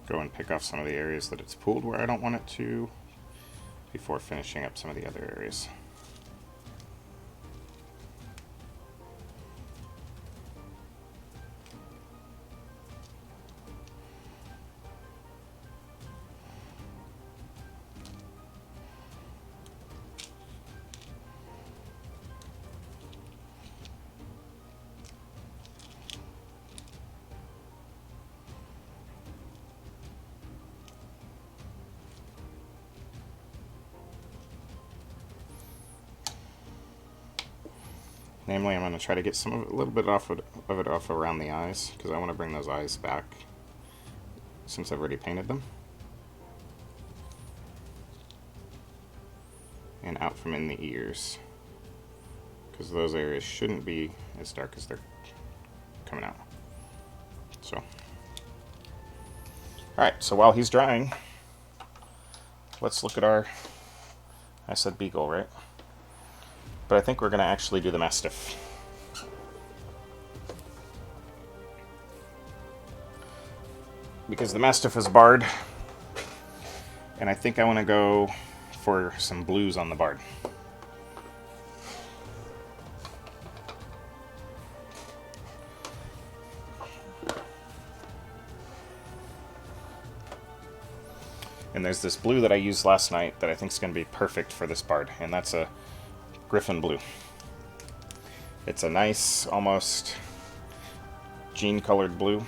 Go and pick off some of the areas that it's pooled where I don't want it to before finishing up some of the other areas. Namely, I'm going to try to get some of it, a little bit of it off around the eyes, because I want to bring those eyes back since I've already painted them. And out from in the ears, because those areas shouldn't be as dark as they're coming out. So, alright, so while he's drying, let's look at our, I said beagle, right? But I think we're going to actually do the Mastiff. Because the Mastiff is barred, and I think I want to go for some blues on the barred. And there's this blue that I used last night that I think is going to be perfect for this barred, and that's a Griffon Blue. It's a nice, almost jean-colored blue,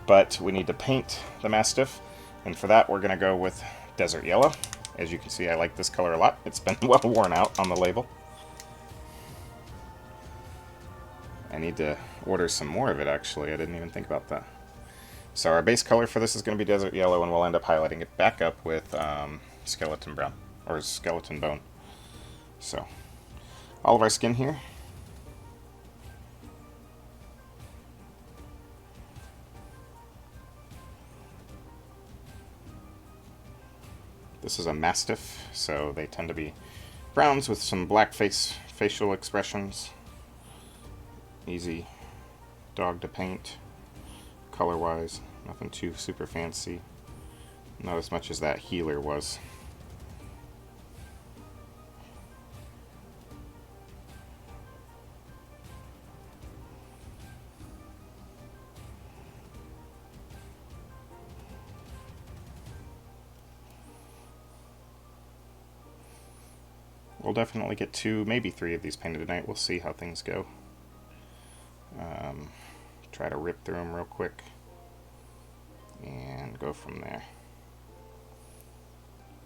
but we need to paint the Mastiff, and for that we're going to go with Desert Yellow. As you can see, I like this color a lot. It's been well worn out on the label. I need to order some more of it, actually. I didn't even think about that. So our base color for this is going to be Desert Yellow, and we'll end up highlighting it back up with Skeleton Brown, or Skeleton Bone. So, all of our skin here. This is a Mastiff, so they tend to be browns with some black facial expressions. Easy dog to paint, color-wise. Nothing too super fancy. Not as much as that healer was. We'll definitely get 2, maybe 3 of these painted tonight. We'll see how things go. Try to rip through them real quick and go from there.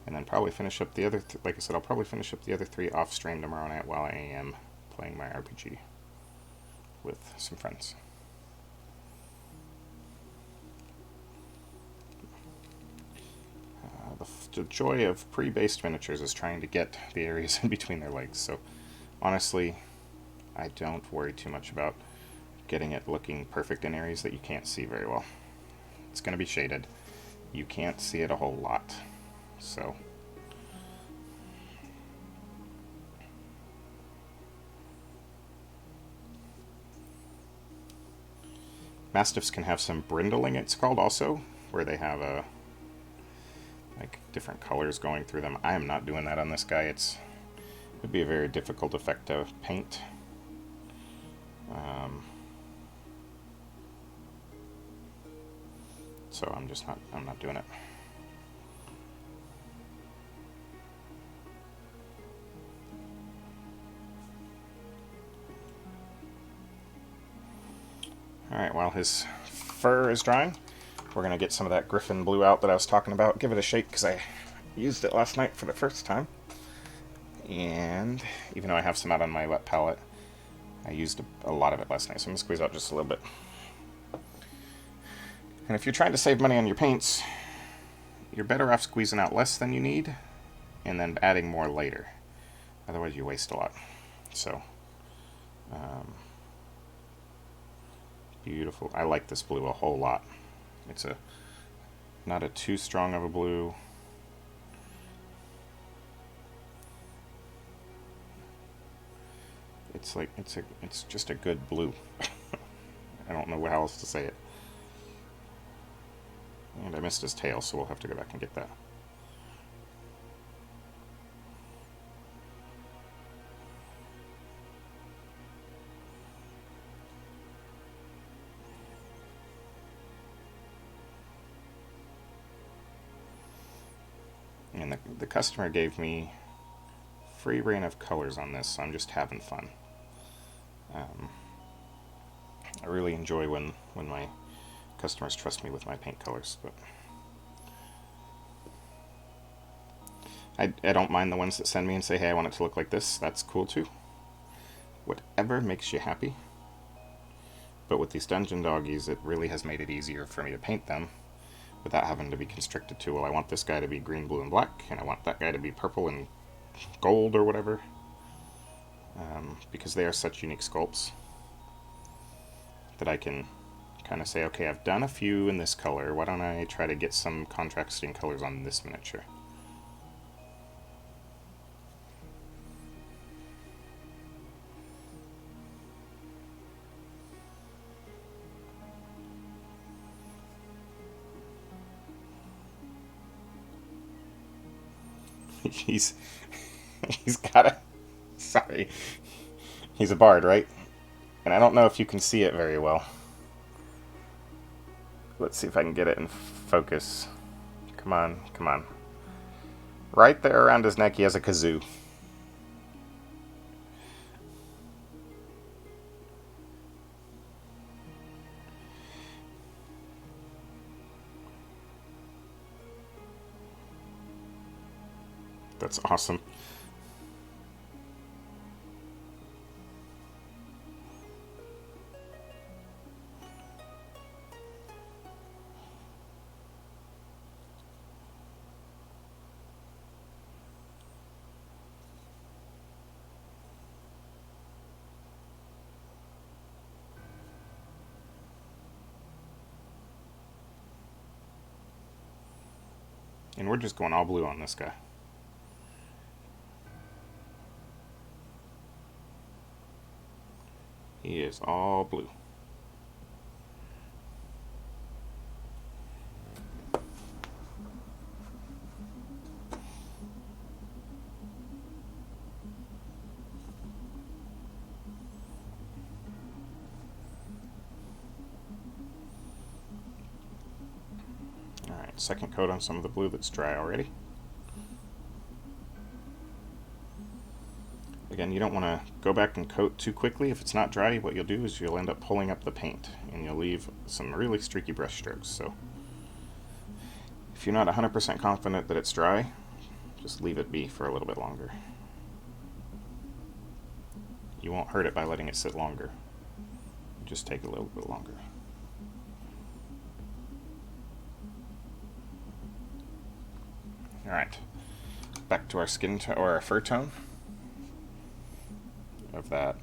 And then probably finish up the other, like I said, I'll probably finish up the other 3 off stream tomorrow night while I am playing my RPG with some friends. The joy of pre-based miniatures is trying to get the areas in between their legs, so honestly, I don't worry too much about getting it looking perfect in areas that you can't see very well. It's going to be shaded. You can't see it a whole lot, so... Mastiffs can have some brindling, it's called also, where they have like different colors going through them. I am not doing that on this guy. It would be a very difficult effect to paint. So I'm not doing it. Alright, while his fur is drying, we're going to get some of that Griffon Blue out that I was talking about. Give it a shake, because I used it last night for the first time. And even though I have some out on my wet palette, I used a lot of it last night, so I'm going to squeeze out just a little bit. And if you're trying to save money on your paints, you're better off squeezing out less than you need, and then adding more later. Otherwise you waste a lot. So, beautiful. I like this blue a whole lot. It's not a too strong of a blue. It's just a good blue. I don't know how else to say it. And I missed his tail, so we'll have to go back and get that. And the customer gave me free reign of colors on this, so I'm just having fun. I really enjoy when my customers trust me with my paint colors, but I don't mind the ones that send me and say, hey, I want it to look like this. That's cool too. Whatever makes you happy. But with these dungeon doggies, it really has made it easier for me to paint them without having to be constricted to, well, I want this guy to be green, blue, and black, and I want that guy to be purple and gold or whatever. Because they are such unique sculpts that I can kind of say, okay, I've done a few in this color, why don't I try to get some contrasting colors on this miniature? he's got a... Sorry. He's a bard, right? And I don't know if you can see it very well. Let's see if I can get it in focus. Come on, come on. Right there around his neck, he has a kazoo. That's awesome. And we're just going all blue on this guy. He is all blue. Alright, second coat on some of the blue that's dry already. Again, you don't want to go back and coat too quickly. If it's not dry, what you'll do is you'll end up pulling up the paint, and you'll leave some really streaky brush strokes. So if you're not 100% confident that it's dry, just leave it be for a little bit longer. You won't hurt it by letting it sit longer. Just take a little bit longer. Alright, back to our skin or our fur tone of that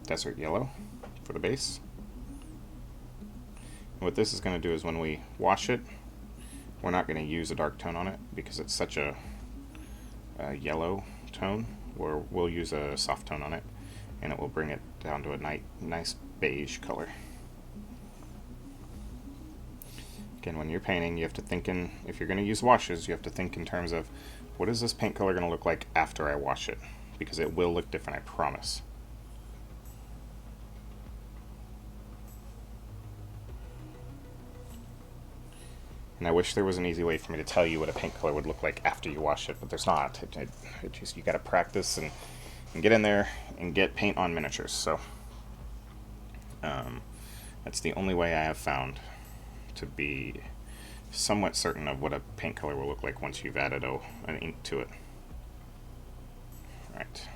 desert yellow for the base. And what this is going to do is when we wash it, we're not going to use a dark tone on it because it's such a yellow tone, where we'll use a soft tone on it and it will bring it down to a nice beige color. Again, when you're painting, you have to think in, if you're going to use washes, you have to think in terms of what is this paint color going to look like after I wash it, because it will look different, I promise. And I wish there was an easy way for me to tell you what a paint color would look like after you wash it, but there's not. It just, you got to practice and get in there and get paint on miniatures. So that's the only way I have found to be somewhat certain of what a paint color will look like once you've added an ink to it. Alright.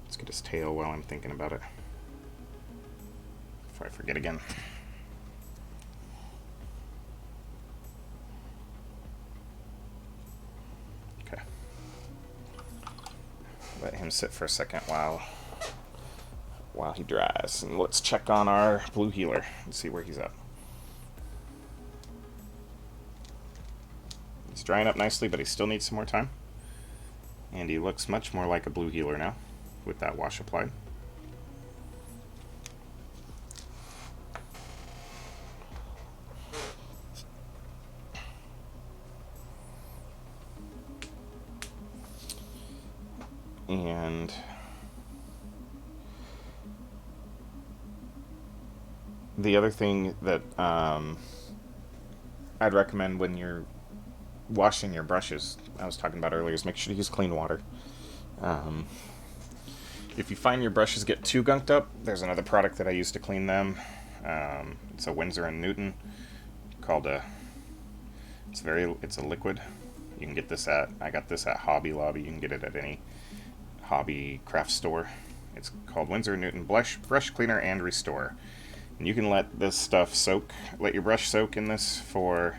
Let's get his tail while I'm thinking about it, before I forget again. Okay. Let him sit for a second while he dries, and let's check on our blue healer and see where he's at. He's drying up nicely, but he still needs some more time, and he looks much more like a blue healer now with that wash applied. And the other thing that I'd recommend when you're washing your brushes, I was talking about earlier, is make sure to use clean water. If you find your brushes get too gunked up, there's another product that I use to clean them. It's a Winsor & Newton called it's a liquid. You can get this I got this at Hobby Lobby. You can get it at any hobby craft store. It's called Winsor & Newton Brush Cleaner and Restore. And you can let this stuff let your brush soak in this for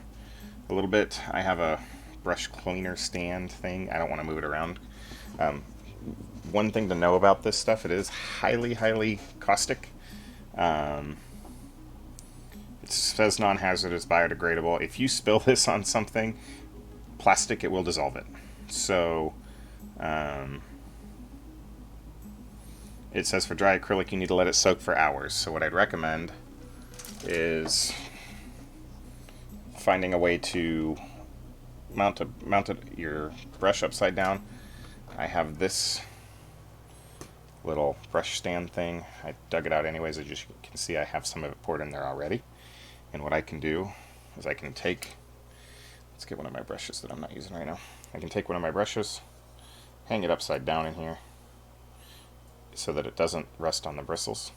a little bit. I have a brush cleaner stand thing. I don't want to move it around. One thing to know about this stuff, it is highly, highly caustic. It says non-hazardous, biodegradable. If you spill this on something, plastic, it will dissolve it. So, it says for dry acrylic you need to let it soak for hours. So what I'd recommend is finding a way to mount your brush upside down. I have this little brush stand thing. I dug it out anyways. As you can see, I have some of it poured in there already. And what I can do is I can take, let's get one of my brushes that I'm not using right now. I can take one of my brushes, hang it upside down in here, so that it doesn't rest on the bristles.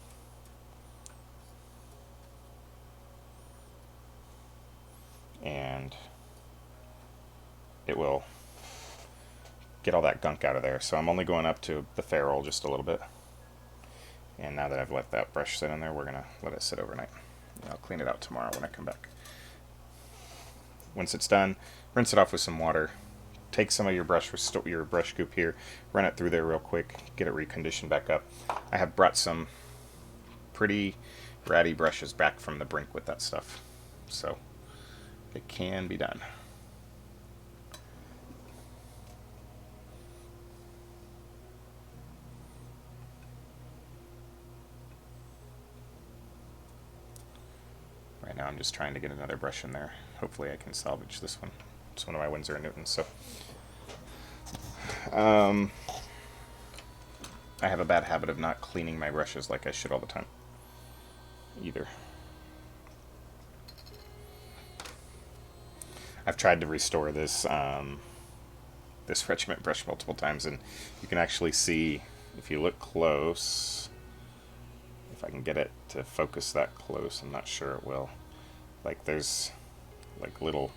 And it will get all that gunk out of there. So I'm only going up to the ferrule just a little bit. And now that I've let that brush sit in there, we're going to let it sit overnight. And I'll clean it out tomorrow when I come back. Once it's done, rinse it off with some water. Take some of your brush scoop here, run it through there real quick, get it reconditioned back up. I have brought some pretty ratty brushes back from the brink with that stuff, so it can be done. Right now I'm just trying to get another brush in there. Hopefully I can salvage this one. It's one of my Winsor & Newtons, so I have a bad habit of not cleaning my brushes like I should all the time either. I've tried to restore this this regiment brush multiple times, and you can actually see, if you look close, if I can get it to focus that close, I'm not sure it will. Like there's like little,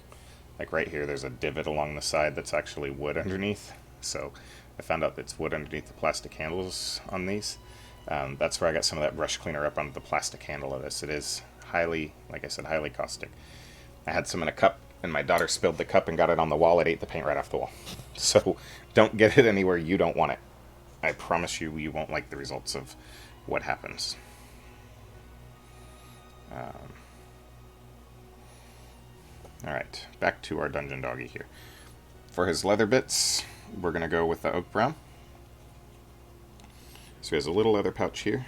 like right here there's a divot along the side that's actually wood underneath. So I found out it's wood underneath the plastic handles on these. That's where I got some of that brush cleaner up on the plastic handle of this. It is highly, like I said, highly caustic. I had some in a cup, and my daughter spilled the cup and got it on the wall. It ate the paint right off the wall. So don't get it anywhere you don't want it. I promise you, you won't like the results of what happens. Alright, back to our dungeon doggy here. For his leather bits, we're going to go with the oak brown. So he has a little leather pouch here.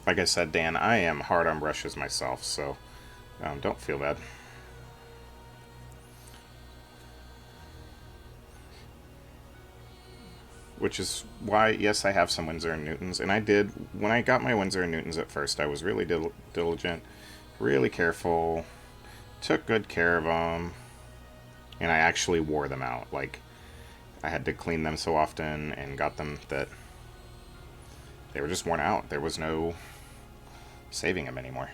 Like I said, Dan, I am hard on brushes myself, so don't feel bad. Which is why, yes, I have some Winsor & Newtons, and I did, when I got my Winsor & Newtons at first, I was really diligent, really careful, took good care of them, and I actually wore them out. Like, I had to clean them so often and got them that they were just worn out. There was no saving them anymore.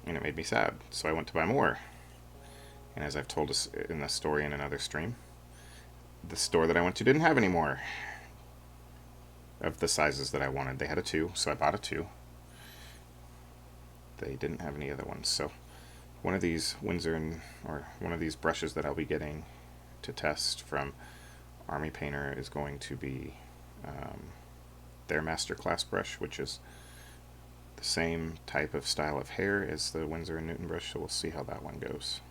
And it made me sad, so I went to buy more. And as I've told us in the story in another stream, the store that I went to didn't have any more of the sizes that I wanted. They had a 2, so I bought a 2. They didn't have any other ones, so one of these one of these brushes that I'll be getting to test from Army Painter is going to be their Masterclass brush, which is the same type of style of hair as the Winsor & Newton brush, so we'll see how that one goes.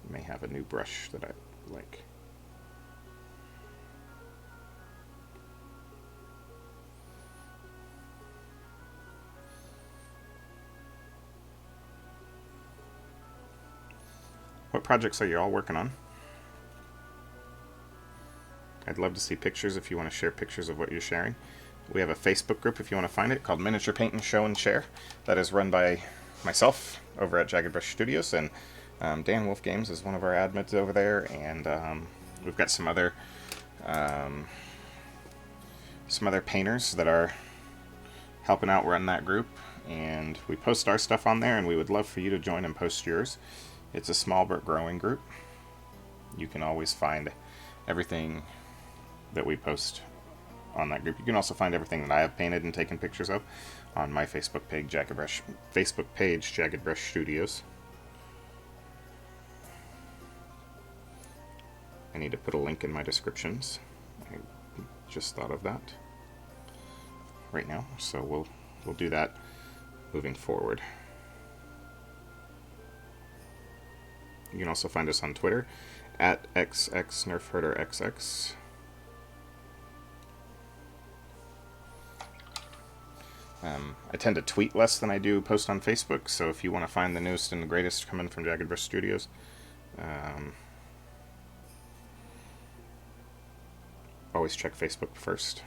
May have a new brush that I like. What projects are you all working on? I'd love to see pictures if you want to share pictures of what you're sharing. We have a Facebook group if you want to find it called Miniature Paint and Show and Share. That is run by myself over at Jagged Brush Studios, and Dan Wolf Games is one of our admins over there, and we've got some other painters that are helping out run that group, and we post our stuff on there, and we would love for you to join and post yours. It's a small but growing group. You can always find everything that we post on that group. You can also find everything that I have painted and taken pictures of on my Facebook page, Jagged Brush Studios. I need to put a link in my descriptions. I just thought of that right now, so we'll do that moving forward. You can also find us on Twitter at xxnerfherderxx. I tend to tweet less than I do post on Facebook, so if you want to find the newest and the greatest coming from Jagged Brush Studios, always check Facebook first.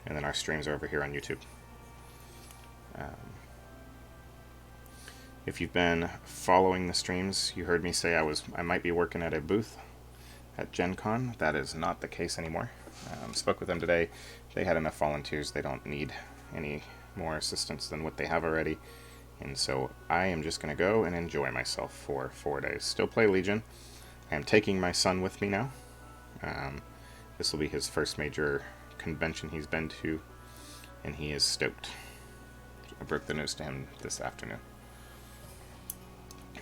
And then our streams are over here on YouTube. If you've been following the streams, you heard me say I might be working at a booth at Gen Con. That is not the case anymore. Spoke with them today. They had enough volunteers. They don't need any more assistance than what they have already. And so I am just going to go and enjoy myself for 4 days. Still play Legion. I am taking my son with me now. This will be his first major convention he's been to, and he is stoked. I broke the news to him this afternoon.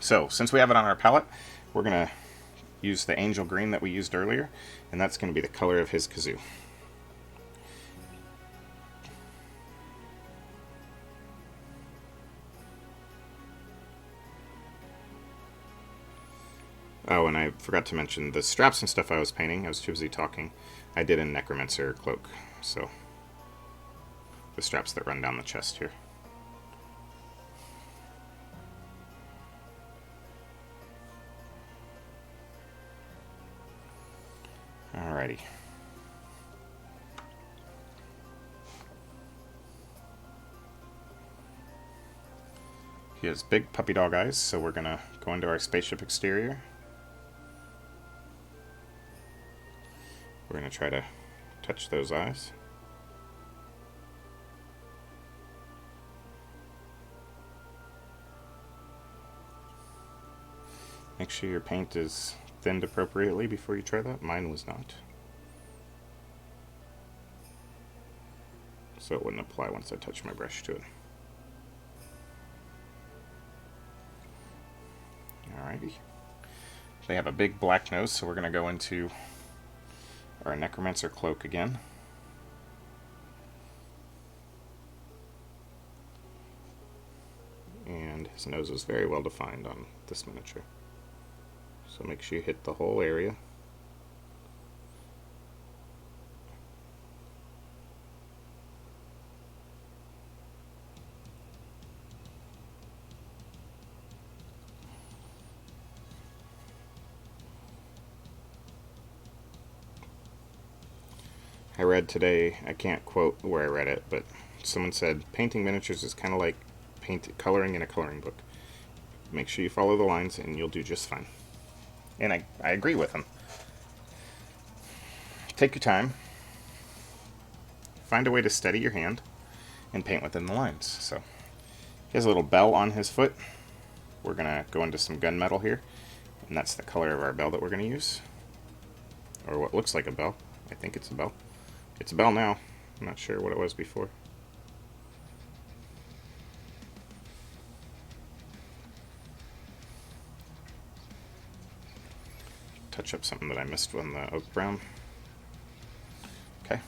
So, since we have it on our palette, we're going to use the angel green that we used earlier, and that's going to be the color of his kazoo. Oh, and I forgot to mention the straps and stuff I was painting. I was too busy talking. I did in Necromancer Cloak, so the straps that run down the chest here. Alrighty. He has big puppy dog eyes, so we're gonna go into our Spaceship Exterior. We're gonna try to touch those eyes. Make sure your paint is thinned appropriately before you try that. Mine was not. So it wouldn't apply once I touched my brush to it. Alrighty. They have a big black nose, so we're going to go into our Necromancer Cloak again. And his nose is very well defined on this miniature. So make sure you hit the whole area. I read today, I can't quote where I read it, but someone said painting miniatures is kind of like coloring in a coloring book. Make sure you follow the lines and you'll do just fine. And I agree with him. Take your time. Find a way to steady your hand and paint within the lines. So he has a little bell on his foot. We're going to go into some gunmetal here. And that's the color of our bell that we're going to use. Or what looks like a bell. I think it's a bell. It's a bell now. I'm not sure what it was before. Touch up something that I missed on the oak brown. Okay.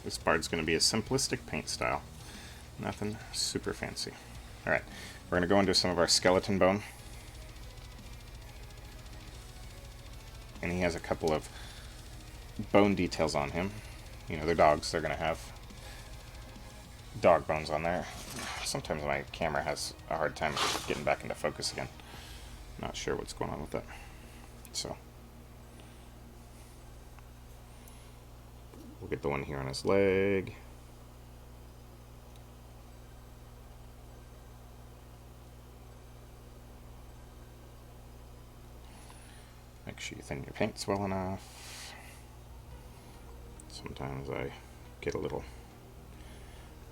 This bard's going to be a simplistic paint style. Nothing super fancy. Alright, we're going to go into some of our skeleton bone. And he has a couple of bone details on him. You know, they're dogs, they're going to have dog bones on there. Sometimes my camera has a hard time getting back into focus again. Not sure what's going on with that. So we'll get the one here on his leg. Make sure you thin your paints well enough. Sometimes I get a little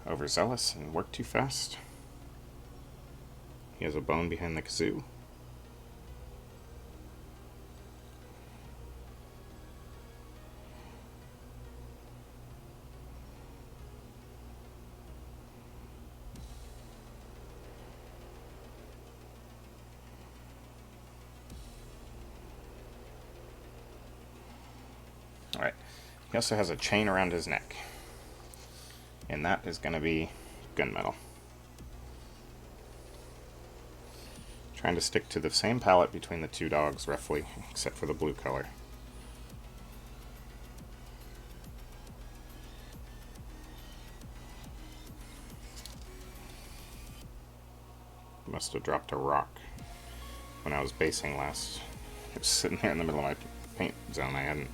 overzealous and work too fast. He has a bone behind the kazoo. Alright, he also has a chain around his neck. And that is going to be gunmetal. Trying to stick to the same palette between the two dogs, roughly, except for the blue color. Must have dropped a rock when I was basing last. It was sitting there in the middle of my paint zone.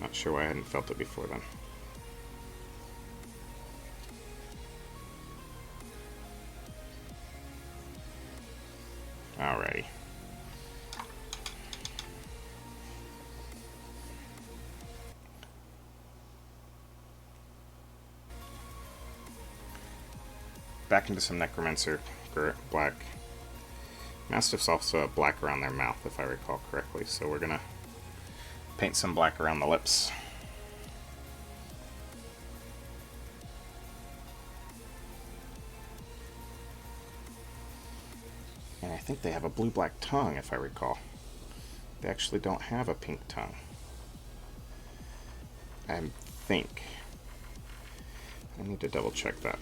Not sure why I hadn't felt it before then. Alrighty. Back into some Necromancer black. Mastiffs also have black around their mouth, if I recall correctly, so we're gonna paint some black around the lips. And I think they have a blue-black tongue, if I recall. They actually don't have a pink tongue. I think. I need to double check that.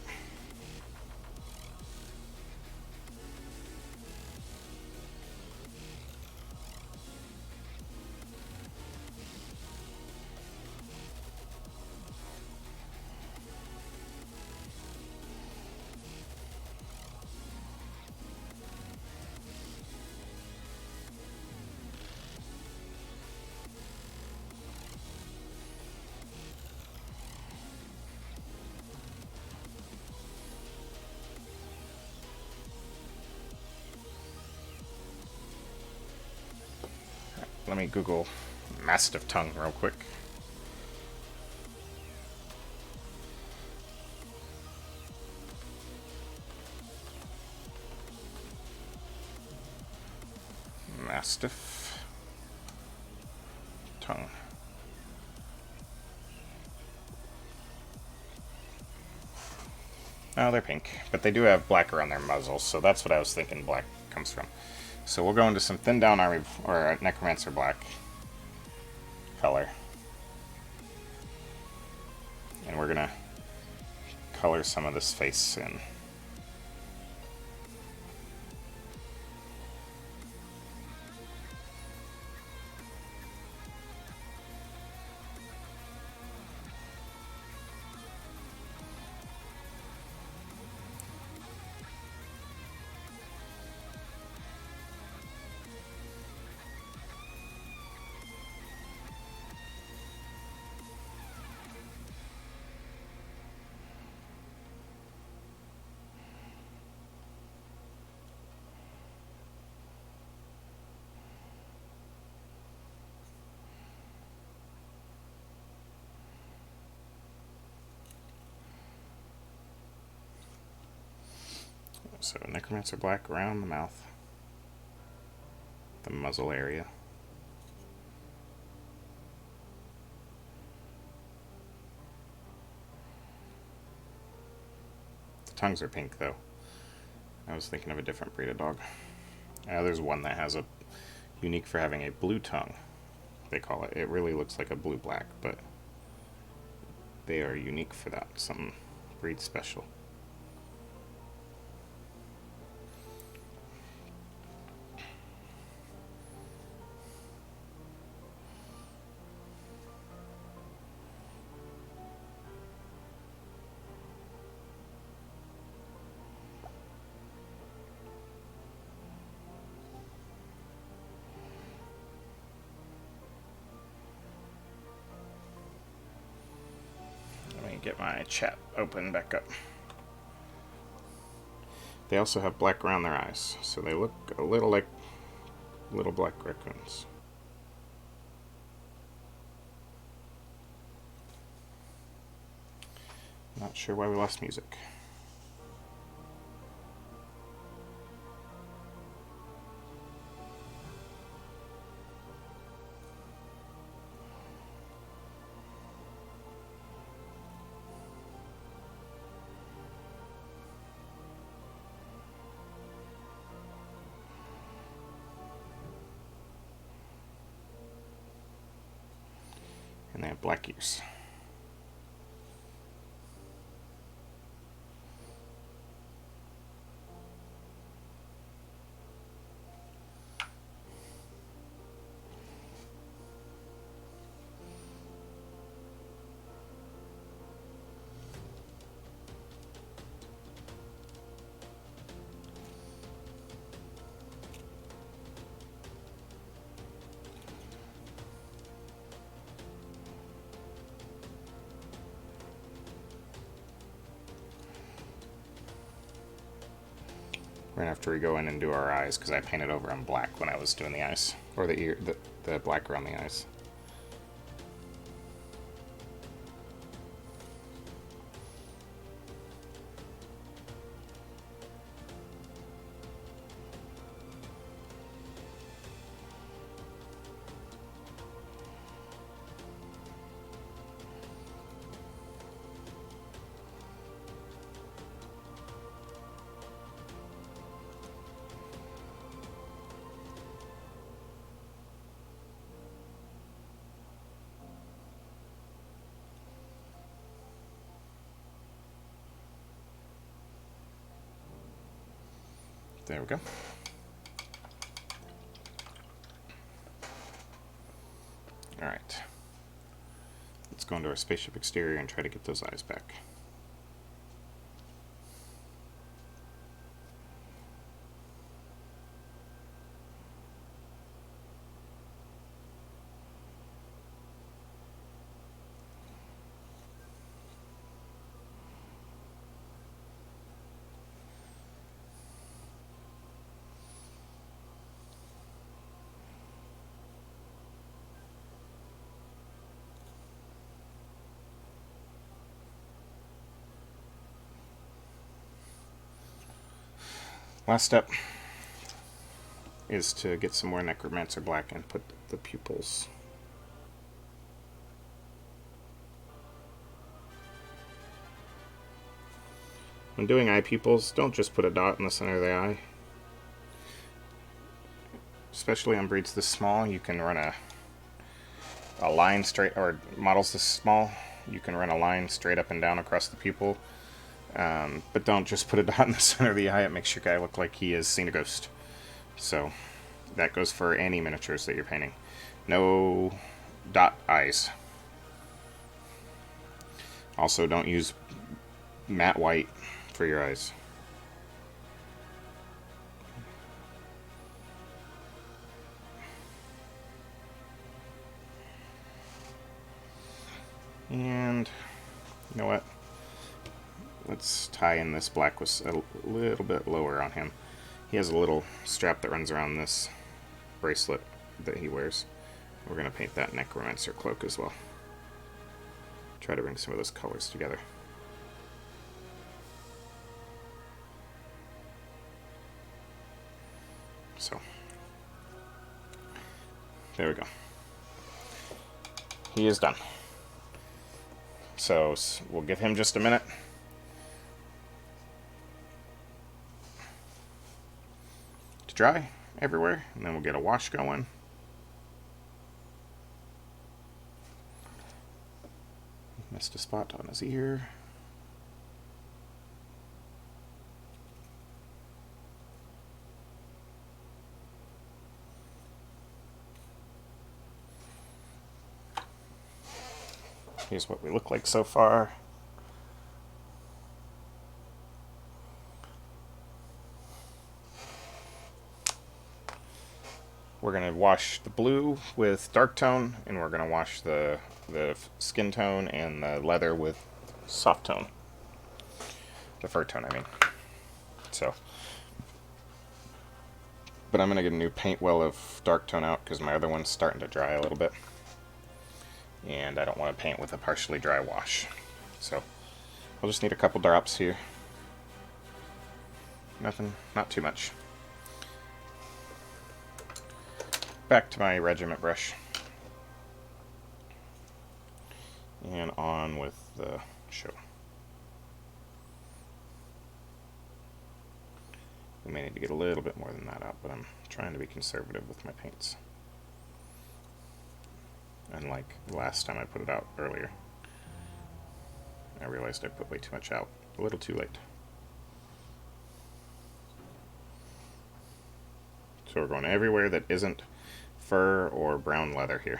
let me Google Mastiff tongue real quick. Mastiff tongue. Oh, they're pink, but they do have black around their muzzles, so that's what I was thinking black comes from. So we'll go into some Thin Down Army, or Necromancer Black color. And we're gonna color some of this face in. So Necromancer Black around the mouth, the muzzle area. The tongues are pink though. I was thinking of a different breed of dog. There's one that has a unique for having a blue tongue, they call it. It really looks like a blue-black, but they are unique for that. Some breed special. Get my chat open back up. They also have black around their eyes, so they look a little like little black raccoons. Not sure why we lost music. And they have black ears. Right after we go in and do our eyes, because I painted over them black when I was doing the eyes, or the ear, the black around the eyes. There we go. Alright. Let's go into our Spaceship Exterior and try to get those eyes back. Last step is to get some more Necromancer Black and put the pupils. When doing eye pupils, don't just put a dot in the center of the eye. Especially on breeds this small, you can run a line straight, or models this small, you can run a line straight up and down across the pupil. But don't just put a dot in the center of the eye. It makes your guy look like he has seen a ghost. So that goes for any miniatures that you're painting. No dot eyes. Also, don't use matte white for your eyes. And you know what? Let's tie in this black with a little bit lower on him. He has a little strap that runs around this bracelet that he wears. We're going to paint that Necromancer Cloak as well. Try to bring some of those colors together. So, there we go. He is done. So we'll give him just a minute. To dry everywhere, and then we'll get a wash going. Missed a spot on his ear. Here's what we look like so far. We're going to wash the blue with dark tone, and we're going to wash the skin tone and the leather with soft tone. The fur tone, I mean. So, but I'm going to get a new paint well of dark tone out because my other one's starting to dry a little bit. And I don't want to paint with a partially dry wash. So I'll just need a couple drops here. Nothing, not too much. Back to my regiment brush. And on with the show. We may need to get a little bit more than that out, but I'm trying to be conservative with my paints. Unlike the last time I put it out earlier. I realized I put way too much out. A little too late. So we're going everywhere that isn't fur or brown leather here.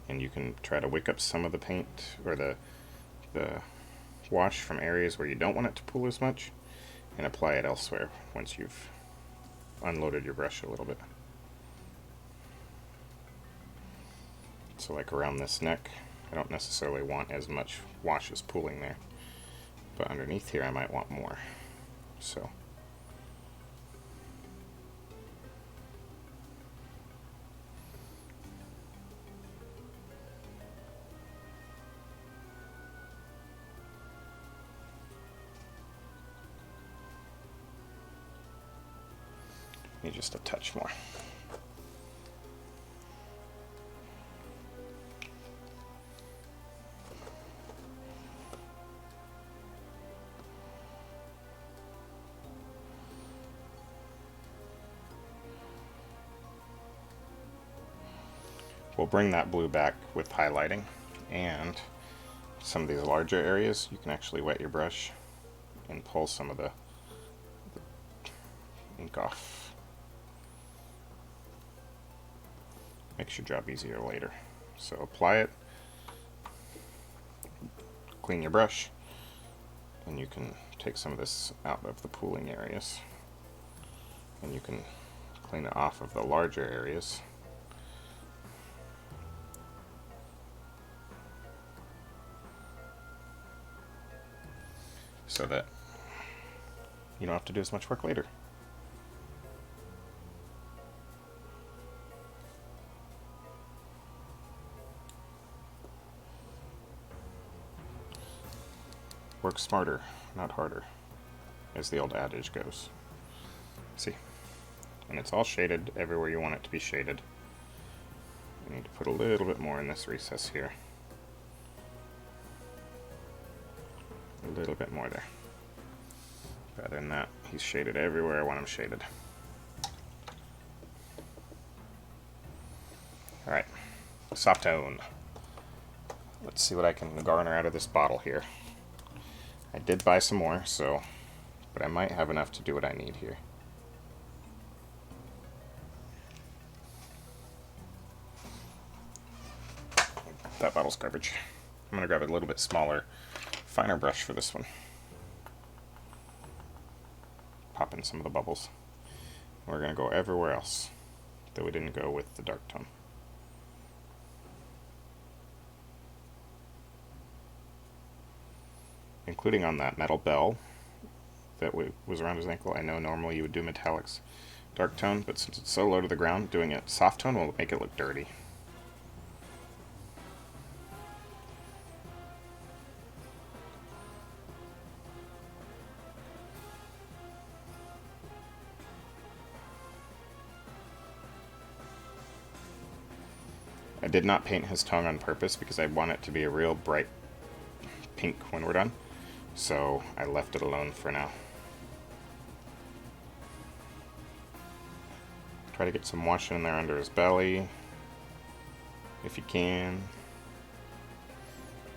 And you can try to wick up some of the paint or the wash from areas where you don't want it to pool as much and apply it elsewhere once you've unloaded your brush a little bit. So like around this neck, I don't necessarily want as much wash as pooling there, but underneath here I might want more. So need just a touch more. We'll bring that blue back with highlighting, and some of these larger areas you can actually wet your brush and pull some of the ink off. Makes your job easier later. So apply it, clean your brush, and you can take some of this out of the pooling areas, and you can clean it off of the larger areas. So that you don't have to do as much work later. Work smarter, not harder, as the old adage goes. See? And it's all shaded everywhere you want it to be shaded. We need to put a little bit more in this recess here. A little bit more there. Rather than that, he's shaded everywhere I want him shaded. Alright, soft tone. Let's see what I can garner out of this bottle here. I did buy some more, but I might have enough to do what I need here. That bottle's garbage. I'm going to grab a little bit smaller, finer brush for this one. Pop in some of the bubbles. We're going to go everywhere else that we didn't go with the dark tone. Including on that metal bell that was around his ankle. I know normally you would do metallics dark tone, but since it's so low to the ground, doing it soft tone will make it look dirty. I did not paint his tongue on purpose because I want it to be a real bright pink when we're done, so I left it alone for now. Try to get some wash in there under his belly, if you can.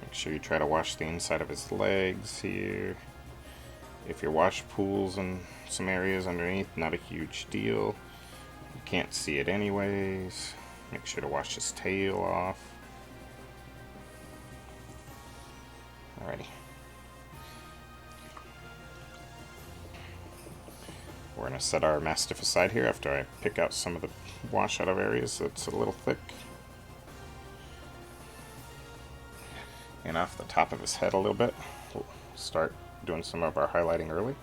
Make sure you try to wash the inside of his legs here. If your wash pools in some areas underneath, not a huge deal. You can't see it anyways. Make sure to wash his tail off. Alrighty. We're going to set our Mastiff aside here after I pick out some of the wash out of areas that's a little thick. And off the top of his head a little bit. We'll start doing some of our highlighting early.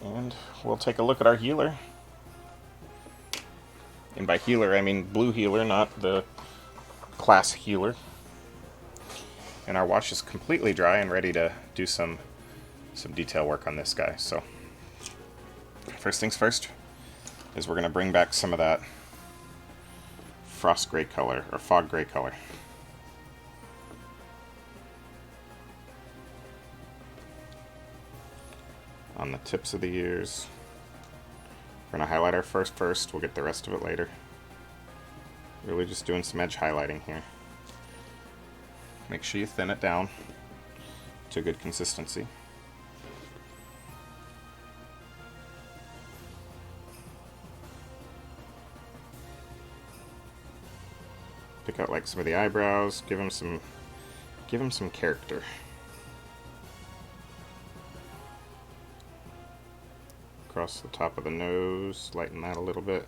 And we'll take a look at our healer. And by healer, I mean blue healer, not the class healer. And our wash is completely dry and ready to do some detail work on this guy. So first things first is we're going to bring back some of that frost gray color, or fog gray color. On the tips of the ears. We're going to highlight our first, we'll get the rest of it later. Really just doing some edge highlighting here. Make sure you thin it down to a good consistency. Pick out like some of the eyebrows, give him some character. Across the top of the nose, lighten that a little bit.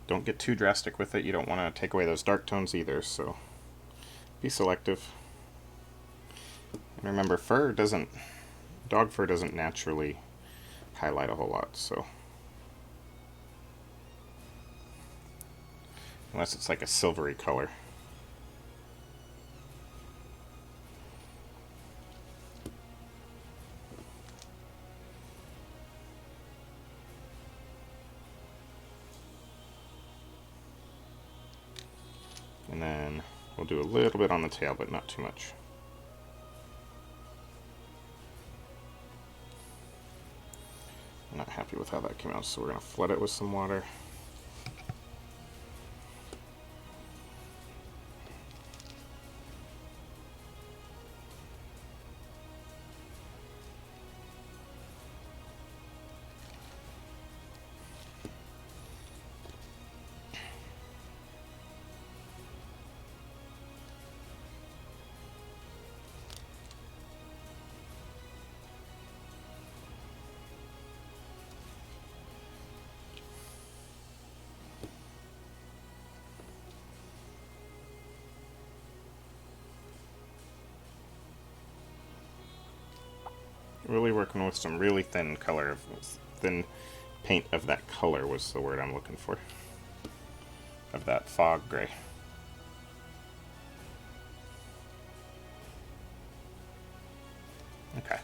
Don't get too drastic with it. You don't want to take away those dark tones either, so be selective. And remember, dog fur doesn't naturally highlight a whole lot, so unless it's like a silvery color. And then we'll do a little bit on the tail, but not too much. I'm not happy with how that came out, so we're going to flood it with some water. Really working with some really thin thin paint of that color was the word I'm looking for. of that fog gray. Okay.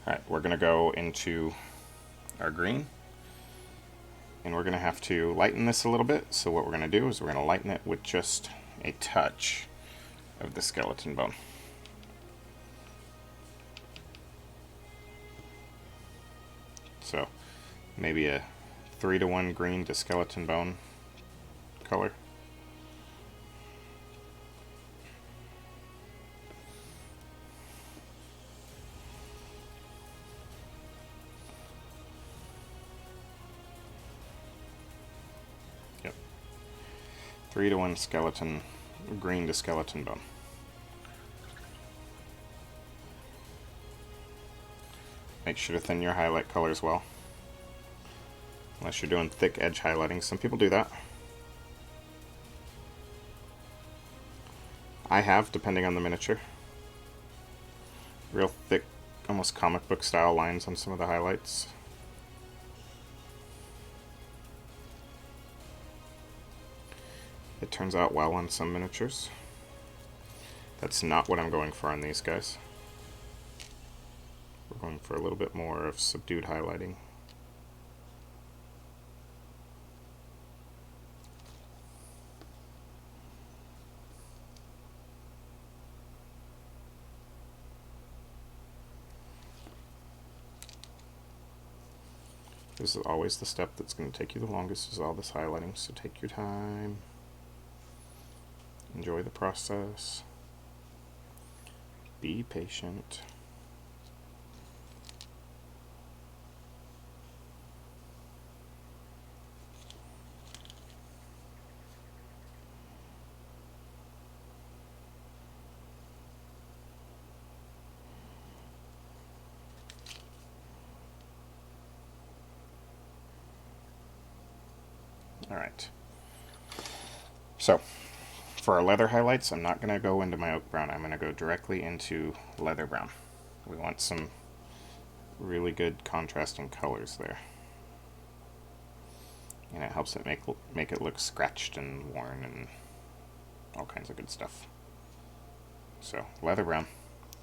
Alright, we're going to go into our green, and we're going to have to lighten this a little bit. So what we're going to do is we're going to lighten it with just a touch of the skeleton bone. So maybe a 3-to-1 green to skeleton bone color. Yep. 3-to-1 skeleton, green to skeleton bone. Make sure to thin your highlight color as well. Unless you're doing thick edge highlighting. Some people do that. I have, depending on the miniature. Real thick, almost comic book style lines on some of the highlights. It turns out well on some miniatures. That's not what I'm going for on these guys. We're going for a little bit more of subdued highlighting. This is always the step that's going to take you the longest, is all this highlighting, so take your time. Enjoy the process. Be patient. Alright. So, for our leather highlights, I'm not going to go into my oak brown. I'm going to go directly into leather brown. We want some really good contrasting colors there. And it helps it make it look scratched and worn and all kinds of good stuff. So, leather brown.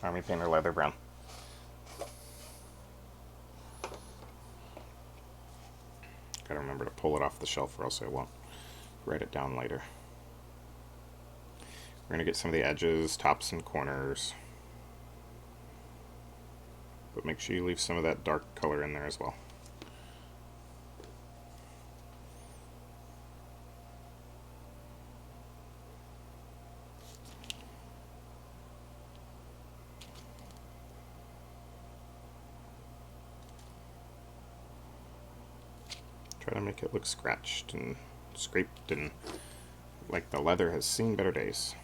Army Painter leather brown. Gotta remember to pull it off the shelf or else I won't write it down later. We're going to get some of the edges, tops, and corners. But make sure you leave some of that dark color in there as well. Try to make it look scratched and scraped and like the leather has seen better days.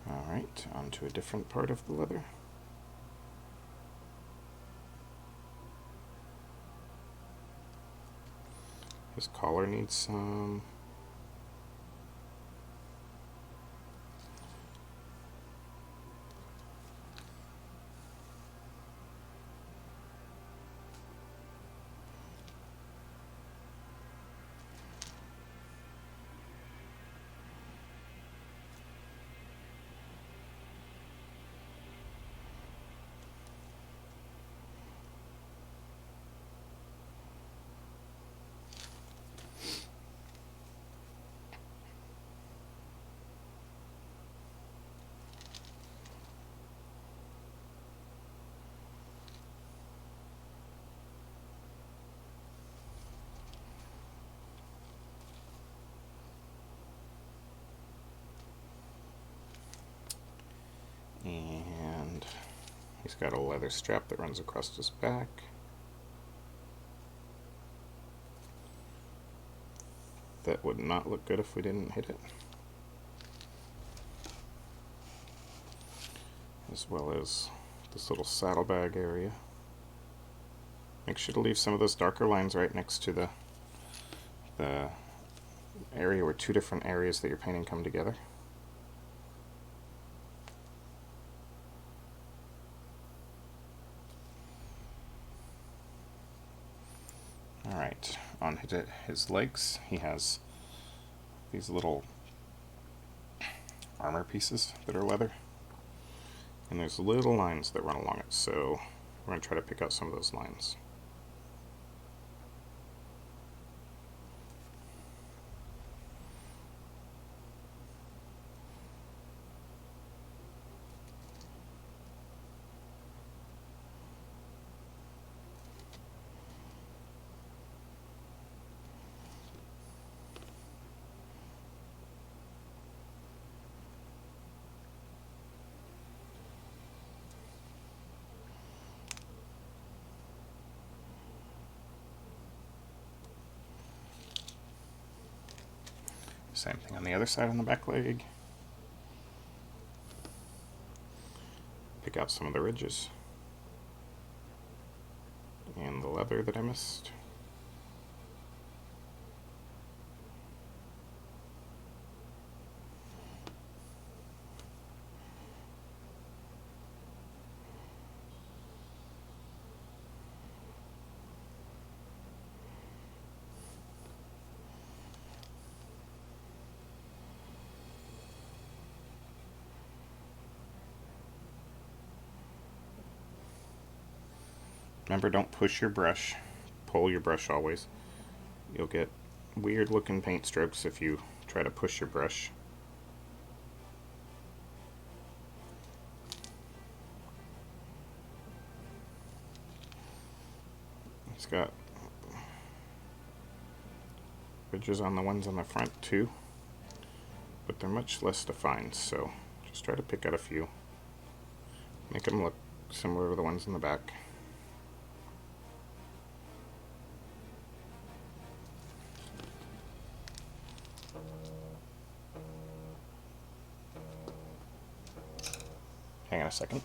Alright, onto a different part of the leather. His collar needs some. And he's got a leather strap that runs across his back. That would not look good if we didn't hit it. as well as this little saddlebag area. Make sure to leave some of those darker lines right next to the area where two different areas that you're painting come together. Alright, on his legs he has these little armor pieces that are leather, and there's little lines that run along it, so we're going to try to pick out some of those lines. Same thing on the other side on the back leg. Pick out some of the ridges and the leather that I missed. Remember, don't push your brush. Pull your brush always. You'll get weird looking paint strokes if you try to push your brush. It's got ridges on the ones on the front too, but they're much less defined, so just try to pick out a few. Make them look similar to the ones in the back. Hang on a second.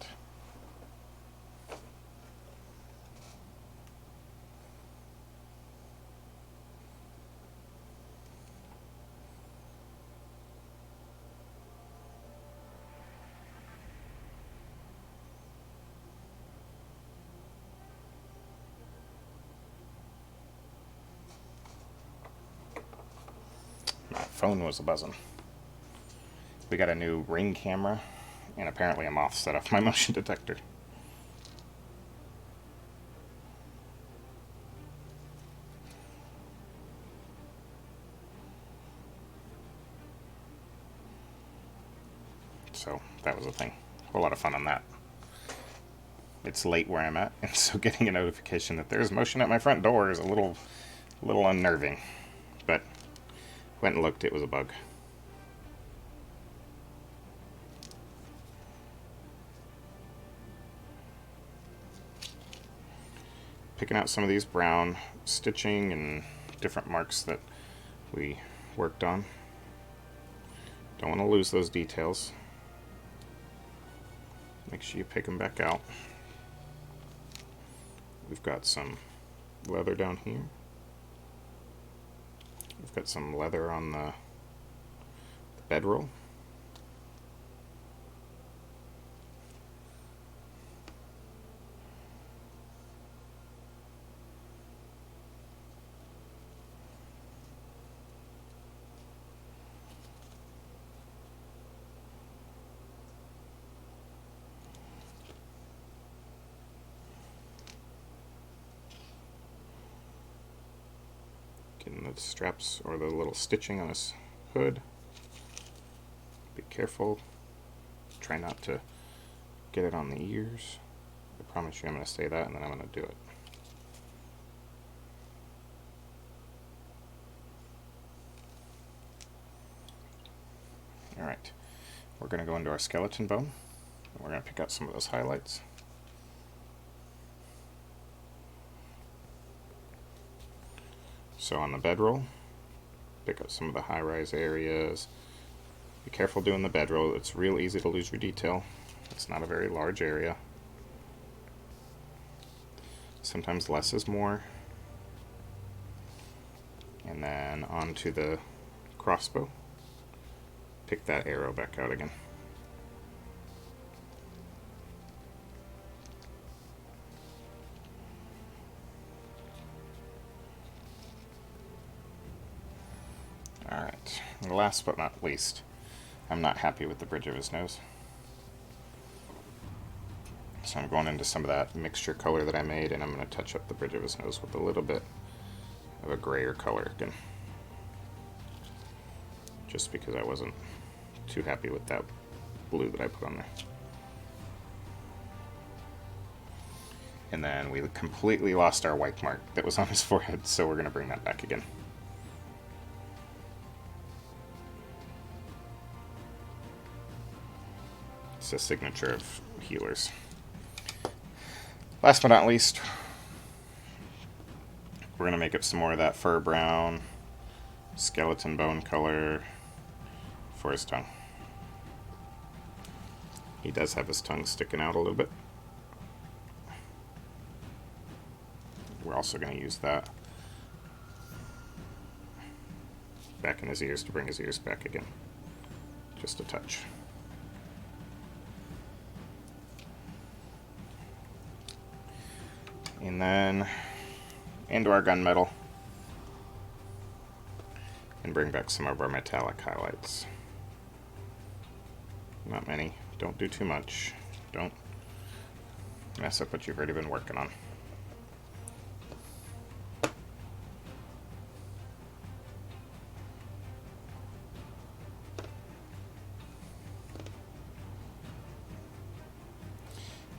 My phone was buzzing. We got a new Ring camera, and apparently a moth set off my motion detector. So that was a thing. A whole lot of fun on that. It's late where I'm at, and so getting a notification that there's motion at my front door is a little unnerving. But went and looked, it was a bug. Picking out some of these brown stitching and different marks that we worked on. Don't want to lose those details. Make sure you pick them back out. We've got some leather down here. We've got some leather on the bedroll. Getting the straps or the little stitching on his hood. Be careful. Try not to get it on the ears. I promise you I'm going to say that and then I'm going to do it. Alright, we're going to go into our skeleton bone. And we're going to pick out some of those highlights. So on the bedroll, pick up some of the high-rise areas. Be careful doing the bedroll. It's real easy to lose your detail. It's not a very large area. Sometimes less is more. And then onto the crossbow. Pick that arrow back out again. Alright, last but not least, I'm not happy with the bridge of his nose. So I'm going into some of that mixture color that I made, and I'm going to touch up the bridge of his nose with a little bit of a grayer color again. Just because I wasn't too happy with that blue that I put on there. And then we completely lost our white mark that was on his forehead, so we're going to bring that back again. It's a signature of healers. Last but not least, we're going to make up some more of that fur brown, skeleton bone color for his tongue. He does have his tongue sticking out a little bit. We're also going to use that back in his ears to bring his ears back again. Just a touch. And then into our gunmetal and bring back some of our metallic highlights. Not many. Don't do too much. Don't mess up what you've already been working on.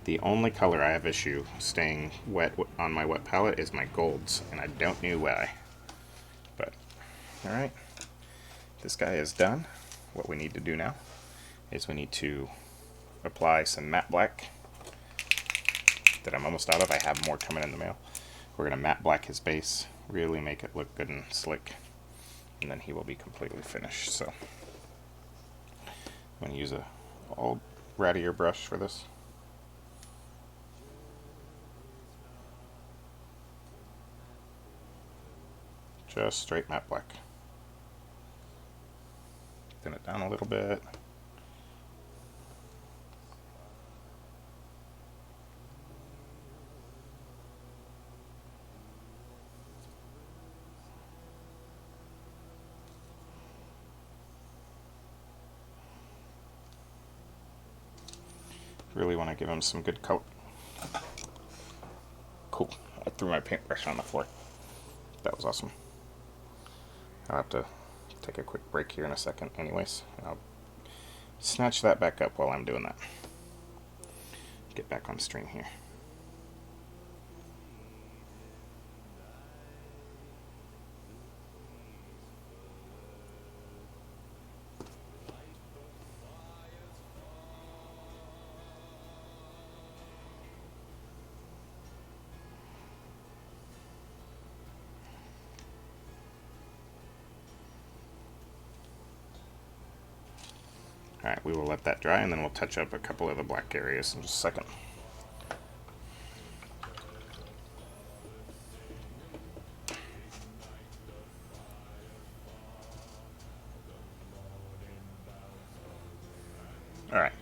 The only color I have issue staying wet on my wet palette is my golds, and I don't know why. But, alright. This guy is done. What we need to do now is we need to apply some matte black that I'm almost out of. I have more coming in the mail. We're going to matte black his base, really make it look good and slick, and then he will be completely finished. So, I'm going to use a old rattier brush for this. Just straight matte black. Thin it down a little bit. Really want to give him some good coat. Cool. I threw my paintbrush on the floor. That was awesome. I'll have to take a quick break here in a second anyways. I'll snatch that back up while I'm doing that. Get back on stream here. Alright, we will let that dry and then we'll touch up a couple of the black areas in just a second. Alright,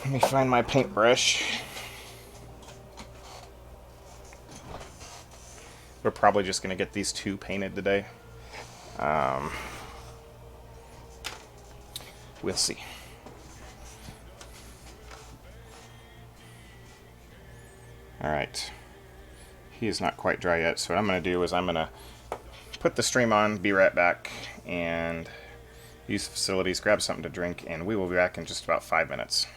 let me find my paintbrush. We're probably just going to get these two painted today. We'll see. Alright. He is not quite dry yet, so what I'm going to do is I'm going to put the stream on, be right back, and use the facilities, grab something to drink, and we will be back in just about 5 minutes.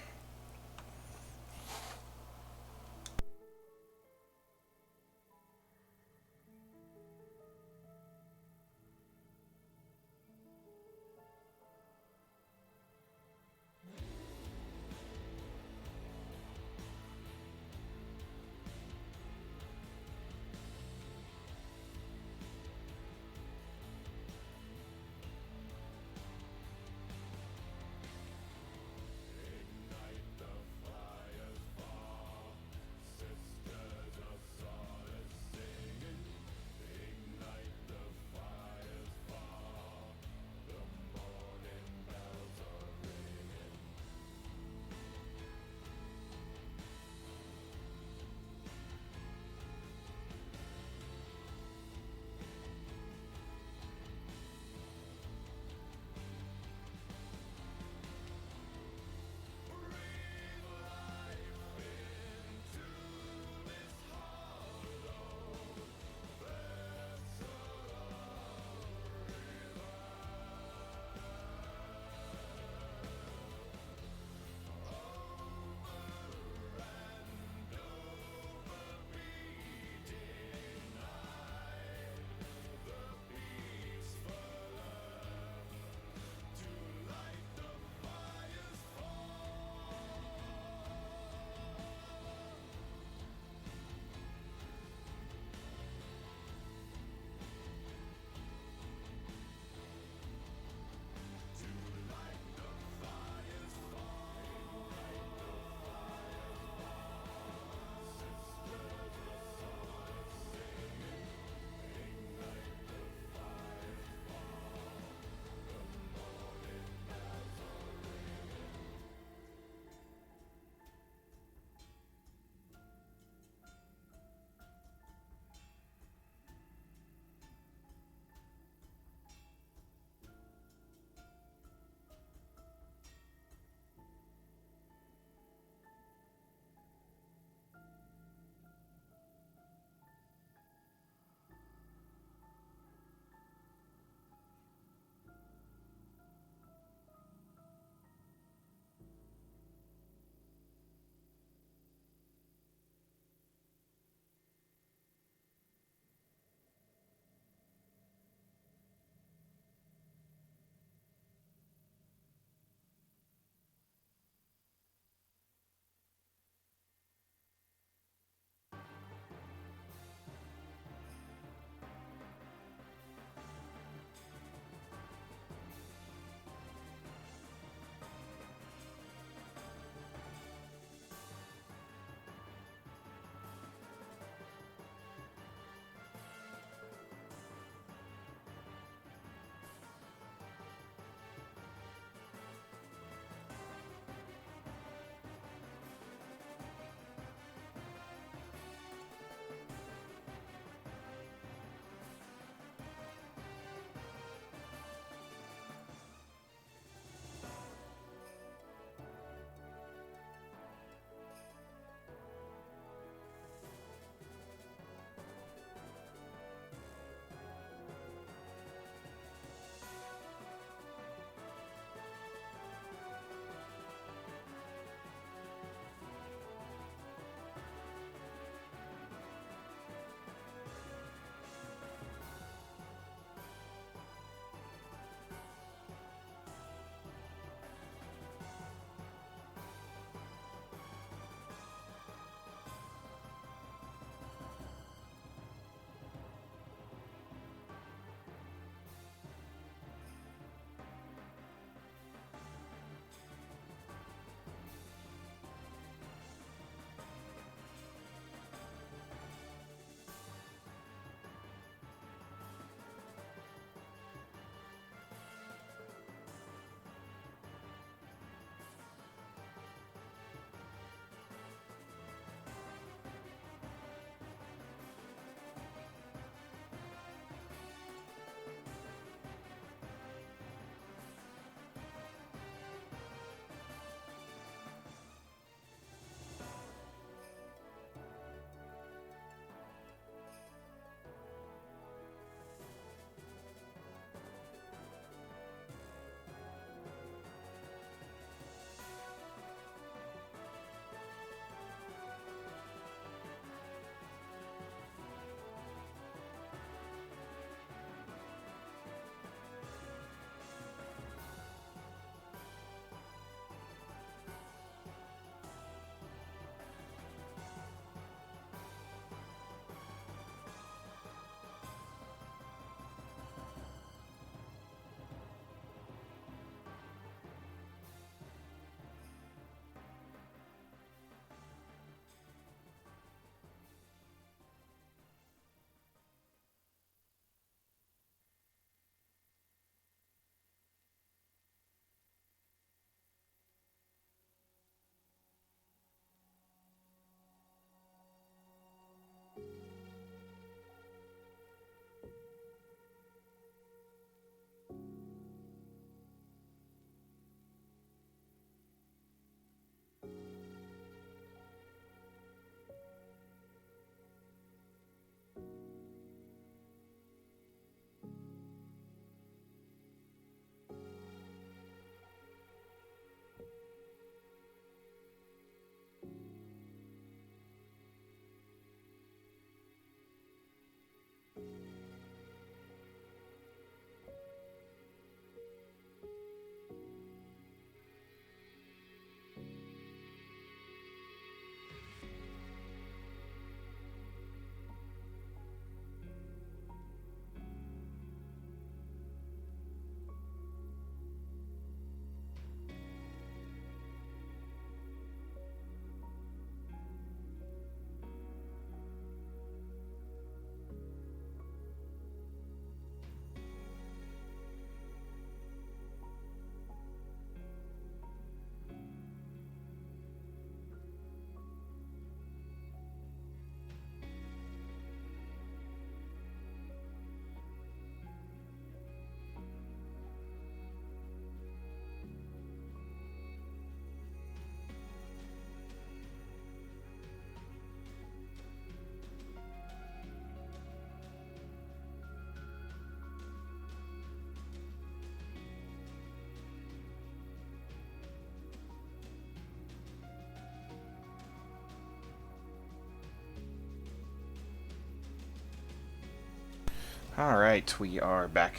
Alright, we are back.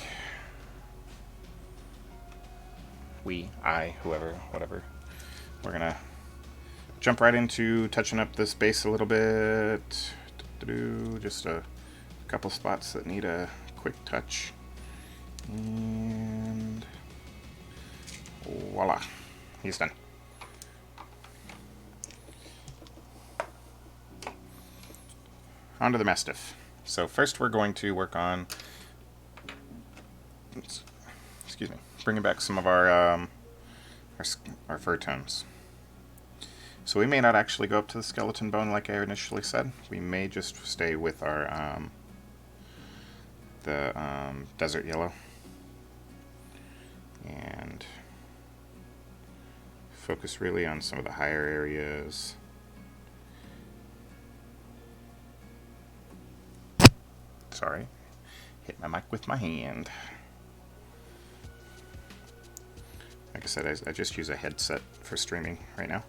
I, whoever, whatever. We're gonna jump right into touching up this base a little bit. Just a couple spots that need a quick touch. And voila, he's done. On to the Mastiff. So first we're going to work on, excuse me, bringing back some of our fur tones. So we may not actually go up to the skeleton bone like I initially said. We may just stay with our desert yellow and focus really on some of the higher areas. Sorry, hit my mic with my hand. Like I said, I just use a headset for streaming right now.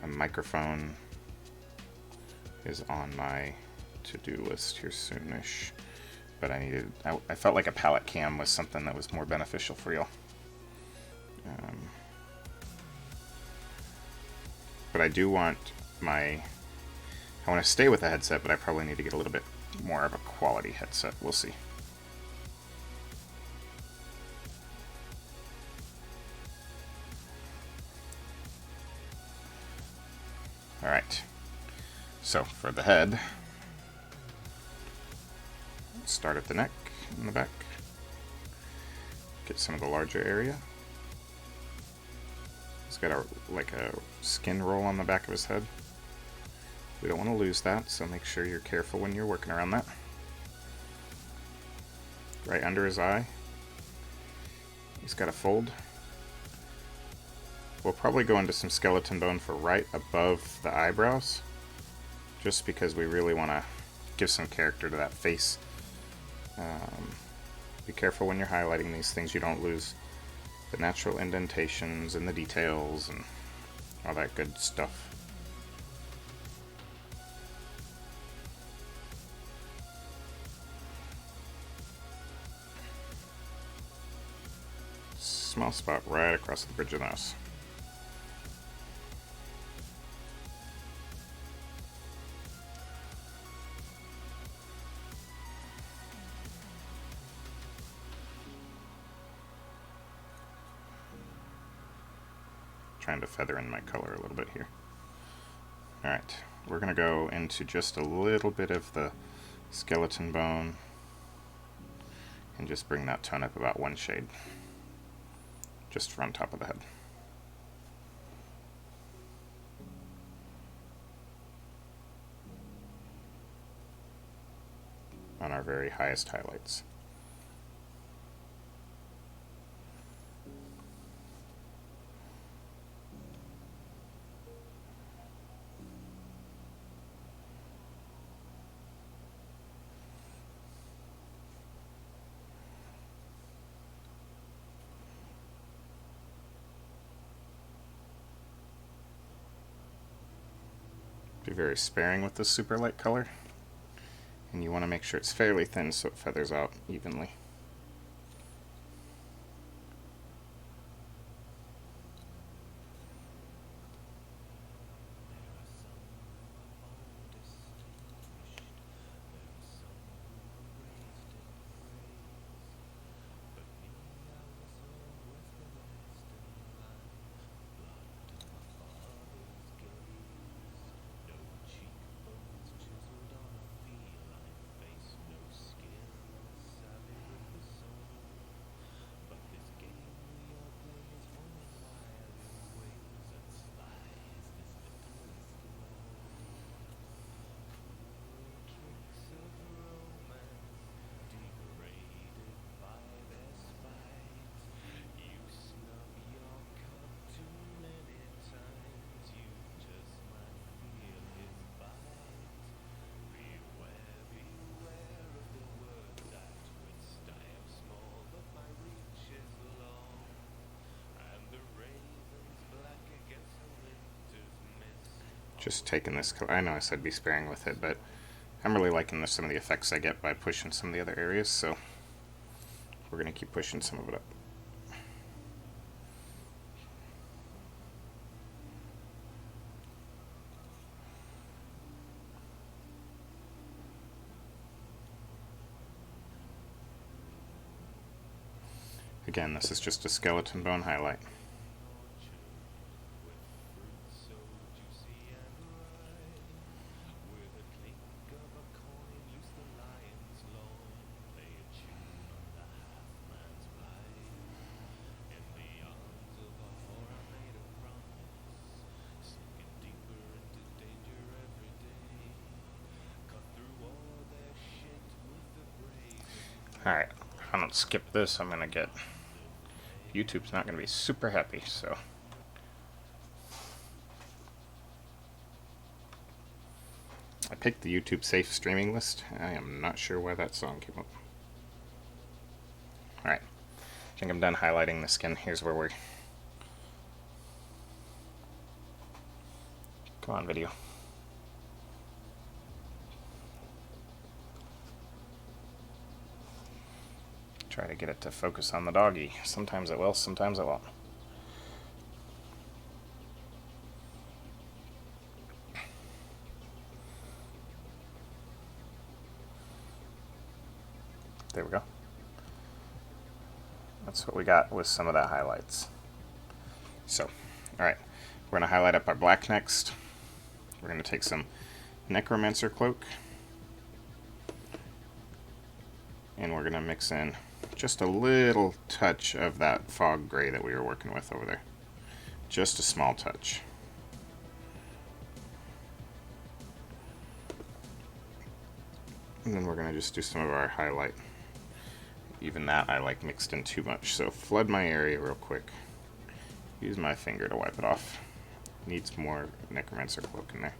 A microphone is on my to-do list here soonish, but I felt like a palette cam was something that was more beneficial for y'all. But I do want I want to stay with the headset, but I probably need to get a little bit more of a quality headset. We'll see. Alright, so for the head, start at the neck and the back, get some of the larger area. He's got like a skin roll on the back of his head. We don't want to lose that, so make sure you're careful when you're working around that. Right under his eye, he's got a fold. We'll probably go into some skeleton bone for right above the eyebrows, just because we really want to give some character to that face. Be careful when you're highlighting these things, you don't lose the natural indentations and the details and all that good stuff. Small spot right across the bridge of the nose. Trying to feather in my color a little bit here. Alright, we're going to go into just a little bit of the skeleton bone and just bring that tone up about one shade. Just from top of the head. On our very highest highlights. Be very sparing with this super light color, and you want to make sure it's fairly thin so it feathers out evenly. Just taking this color. I know I said be sparing with it, but I'm really liking some of the effects I get by pushing some of the other areas, so we're going to keep pushing some of it up. Again, this is just a skeleton bone highlight. Alright, if I don't skip this, I'm going to get... YouTube's not going to be super happy, so... I picked the YouTube safe streaming list. I am not sure why that song came up. Alright, I think I'm done highlighting the skin. Here's where we're... Come on, video. Try to get it to focus on the doggy. Sometimes it will, sometimes it won't. There we go. That's what we got with some of the highlights. So, alright, we're going to highlight up our black next. We're going to take some Necromancer Cloak, and we're going to mix in just a little touch of that fog gray that we were working with over there. Just a small touch. And then we're going to just do some of our highlight. Even that I like mixed in too much, so flood my area real quick. Use my finger to wipe it off. Needs more Necromancer Cloak in there.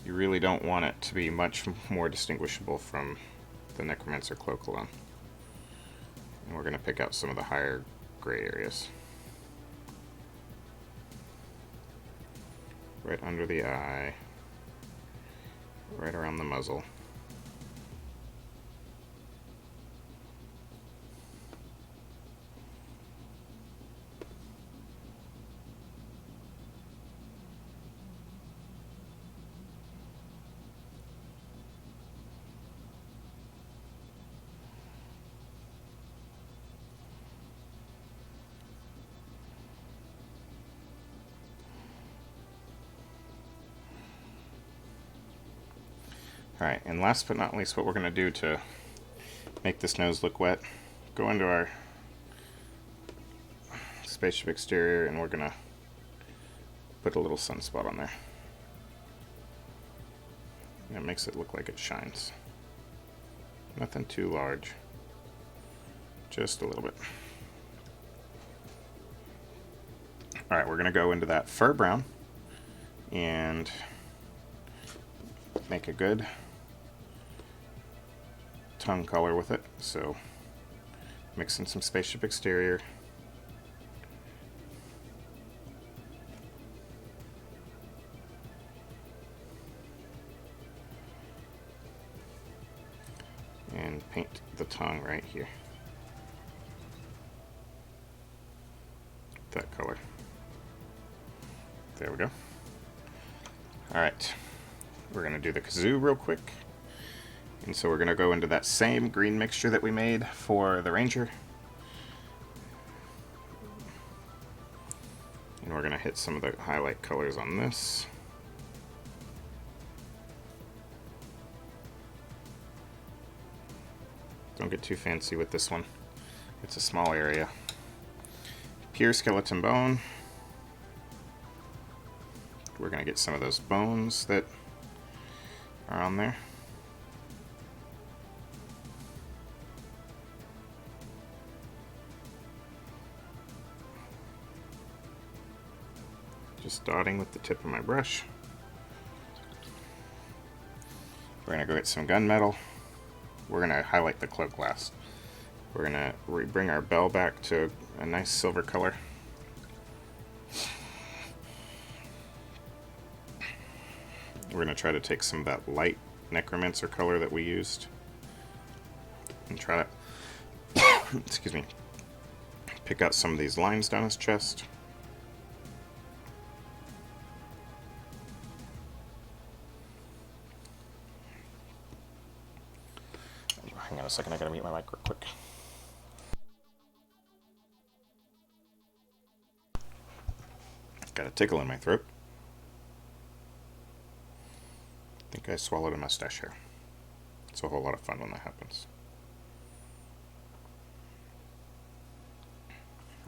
You really don't want it to be much more distinguishable from the Necromancer Cloak alone. And we're going to pick out some of the higher gray areas. Right under the eye. Right around the muzzle. Alright, and last but not least, what we're going to do to make this nose look wet, go into our Spaceship Exterior and we're going to put a little sunspot on there. And it makes it look like it shines. Nothing too large, just a little bit. Alright, we're going to go into that fur brown and make a good tongue color with it. So mix in some Spaceship Exterior, and paint the tongue right here, that color. There we go. Alright, we're going to do the kazoo real quick. And so we're going to go into that same green mixture that we made for the Ranger. And we're going to hit some of the highlight colors on this. Don't get too fancy with this one. It's a small area. Pure skeleton bone. We're going to get some of those bones that are on there. Just dotting with the tip of my brush. We're going to go get some gunmetal. We're going to highlight the cloak last. We're going to bring our bell back to a nice silver color. We're going to try to take some of that light Necromancer color that we used and try to, excuse me, pick out some of these lines down his chest. Hang on a second, I gotta mute my mic real quick. Got a tickle in my throat. I think I swallowed a mustache hair. It's a whole lot of fun when that happens.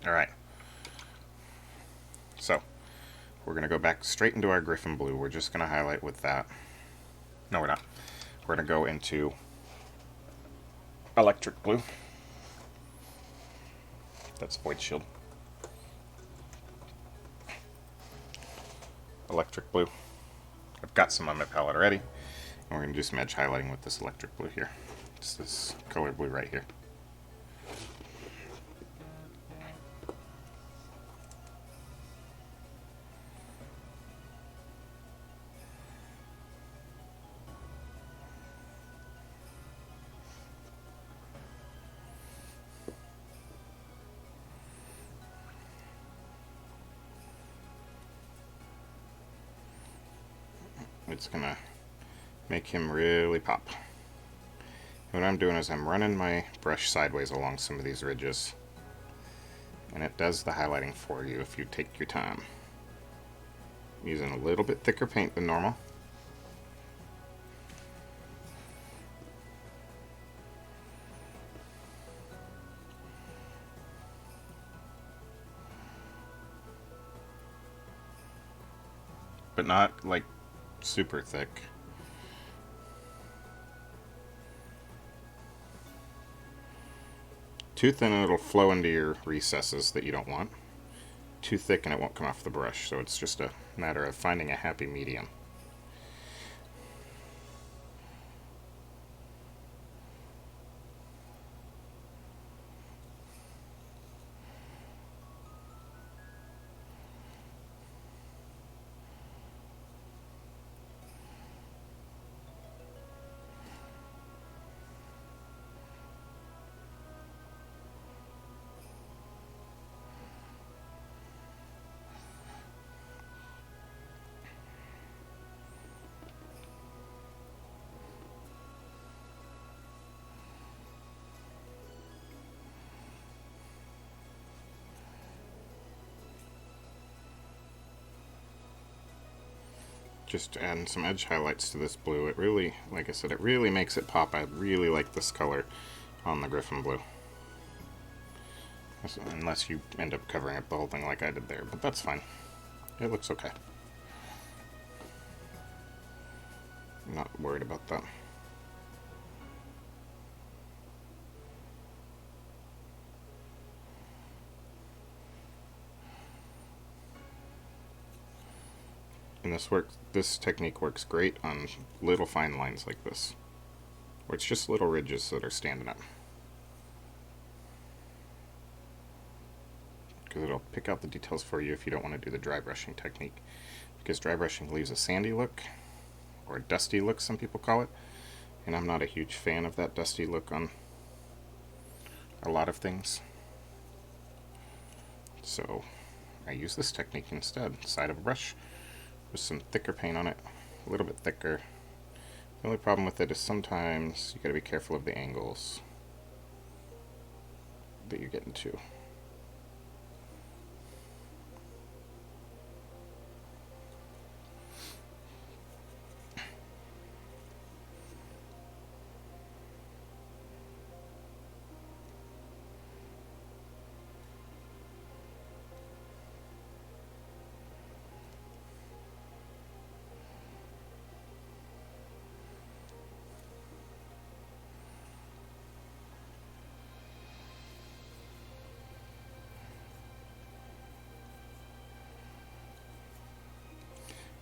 Alright. So, we're going to go back straight into our Griffon Blue. We're just going to highlight with that. No, we're not. We're going to go into Electric Blue. That's Void Shield. Electric Blue. I've got some on my palette already. And we're going to do some edge highlighting with this Electric Blue here. It's this color blue right here. It's gonna make him really pop. What I'm doing is I'm running my brush sideways along some of these ridges, and it does the highlighting for you if you take your time. I'm using a little bit thicker paint than normal. But not like super thick. Too thin and it'll flow into your recesses that you don't want. Too thick and it won't come off the brush, so it's just a matter of finding a happy medium. Just adding some edge highlights to this blue. It really, like I said, it really makes it pop. I really like this color on the Griffon Blue. Unless you end up covering up the whole thing like I did there, but that's fine. It looks okay. I'm not worried about that. And this technique works great on little fine lines like this, where it's just little ridges that are standing up. Because it'll pick out the details for you if you don't want to do the dry brushing technique. Because dry brushing leaves a sandy look, or a dusty look some people call it, and I'm not a huge fan of that dusty look on a lot of things. So I use this technique instead. Side of a brush with some thicker paint on it, a little bit thicker. The only problem with it is sometimes you gotta be careful of the angles that you're getting to.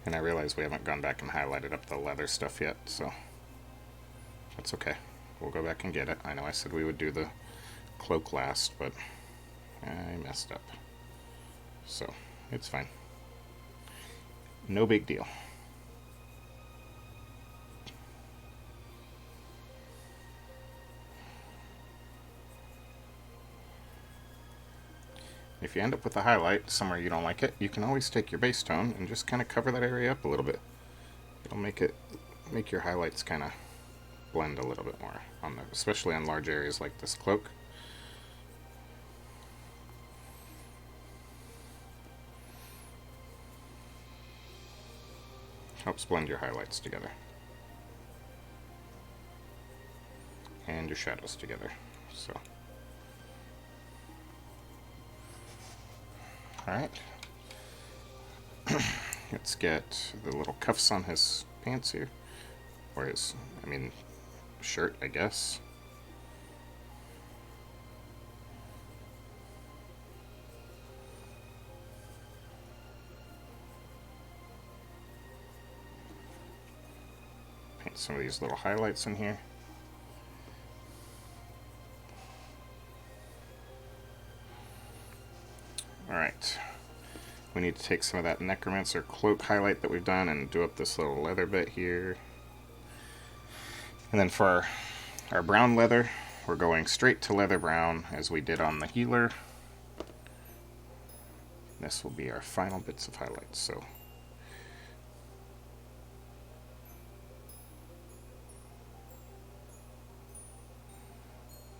And I realize we haven't gone back and highlighted up the leather stuff yet, so that's okay. We'll go back and get it. I know I said we would do the cloak last, but I messed up. So, it's fine. No big deal. if you end up with a highlight somewhere you don't like it, you can always take your base tone and just kind of cover that area up a little bit. It'll make your highlights kind of blend a little bit more, especially on large areas like this cloak. Helps blend your highlights together. And your shadows together. So, alright. Let's get the little cuffs on his pants here. Or his, shirt, I guess. Paint some of these little highlights in here. Alright, we need to take some of that Necromancer Cloak highlight that we've done and do up this little leather bit here. And then for our brown leather, we're going straight to leather brown as we did on the healer. This will be our final bits of highlights. So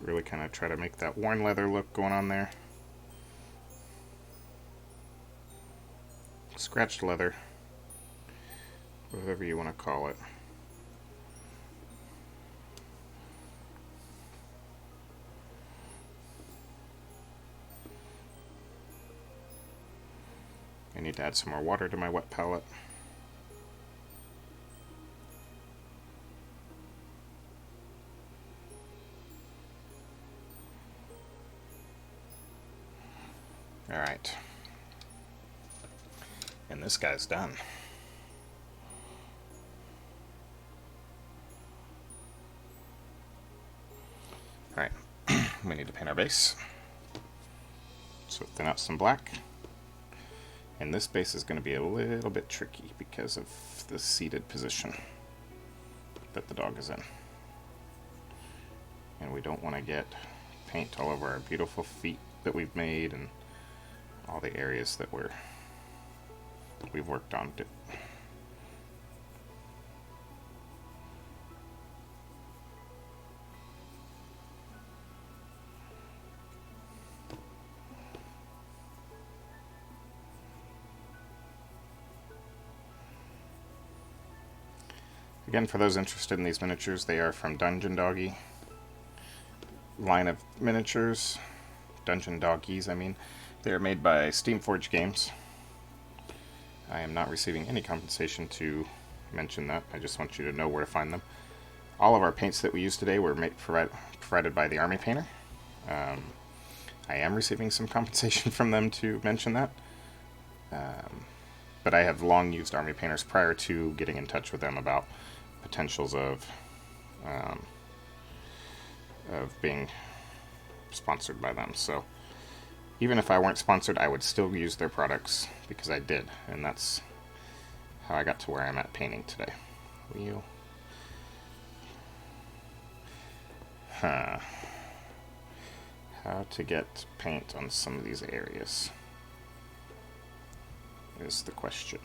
really kind of try to make that worn leather look going on there. Scratched leather, whatever you want to call it. I need to add some more water to my wet palette. Alright. And this guy's done. Alright, we need to paint our base. So thin out some black. And this base is going to be a little bit tricky because of the seated position that the dog is in. And we don't want to get paint all over our beautiful feet that we've made and all the areas that we've worked on. Again, for those interested in these miniatures, they are from Dungeon Doggy line of miniatures. Dungeon Doggies, I mean. They are made by Steamforged Games. I am not receiving any compensation to mention that. I just want you to know where to find them. All of our paints that we used today were provided by the Army Painter. I am receiving some compensation from them to mention that. But I have long used Army Painters prior to getting in touch with them about potentials of being sponsored by them. So even if I weren't sponsored, I would still use their products because I did, and that's how I got to where I'm at painting today. Wheel. How to get paint on some of these areas is the question.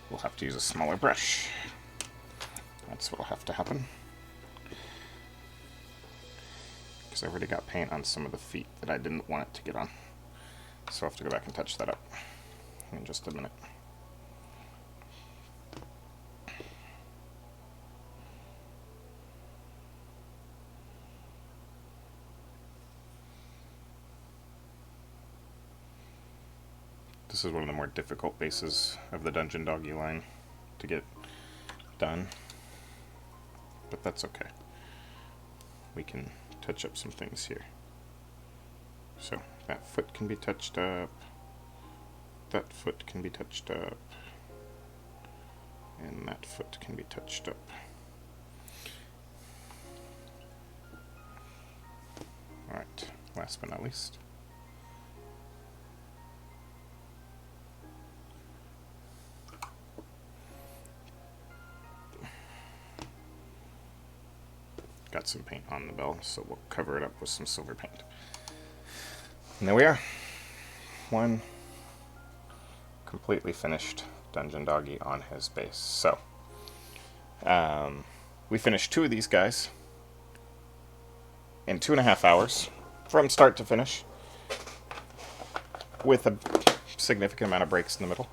We'll have to use a smaller brush. That's what'll have to happen. Because I've already got paint on some of the feet that I didn't want it to get on. So I'll have to go back and touch that up in just a minute. This is one of the more difficult bases of the Dungeon Doggy line to get done, but that's okay. We can touch up some things here. So that foot can be touched up, that foot can be touched up, and that foot can be touched up. Alright, last but not least, got some paint on the bell, so we'll cover it up with some silver paint. And there we are. one completely finished dungeon doggy on his base. So, we finished 2 of these guys in 2.5 hours from start to finish, with a significant amount of breaks in the middle.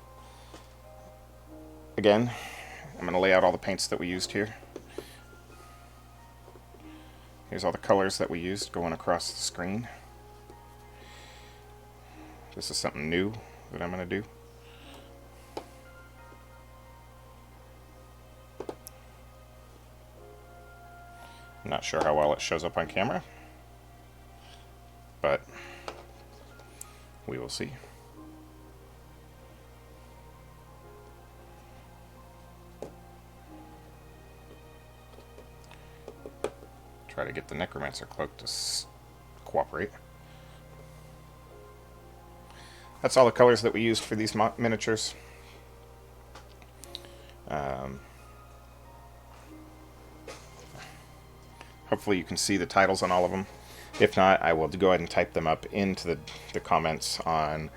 Again, I'm going to lay out all the paints that we used here. Here's all the colors that we used going across the screen. This is something new that I'm going to do. I'm not sure how well it shows up on camera, but we will see. Try to get the Necromancer Cloak to cooperate. That's all the colors that we used for these miniatures. Hopefully you can see the titles on all of them. If not, I will go ahead and type them up into the comments on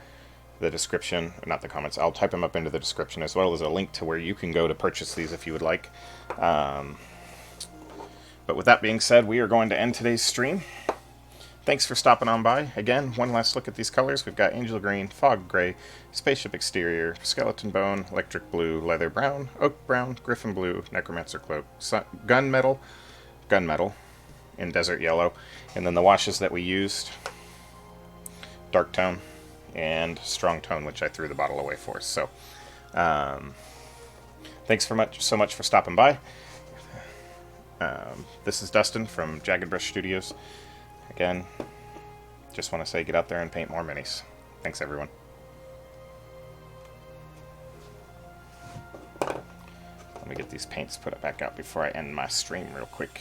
the description. Not the comments, I'll type them up into the description, as well as a link to where you can go to purchase these if you would like. But with that being said, we are going to end today's stream. Thanks for stopping on by. Again, one last look at these colors. We've got Angel Green, Fog Gray, Spaceship Exterior, Skeleton Bone, Electric Blue, Leather Brown, Oak Brown, Griffon Blue, Necromancer Cloak, Gunmetal, in Desert Yellow, and then the washes that we used, Dark Tone and Strong Tone, which I threw the bottle away for. So, thanks so much for stopping by. This is Dustin from Jagged Brush Studios. Again, just want to say get out there and paint more minis. Thanks, everyone. Let me get these paints put back out before I end my stream real quick.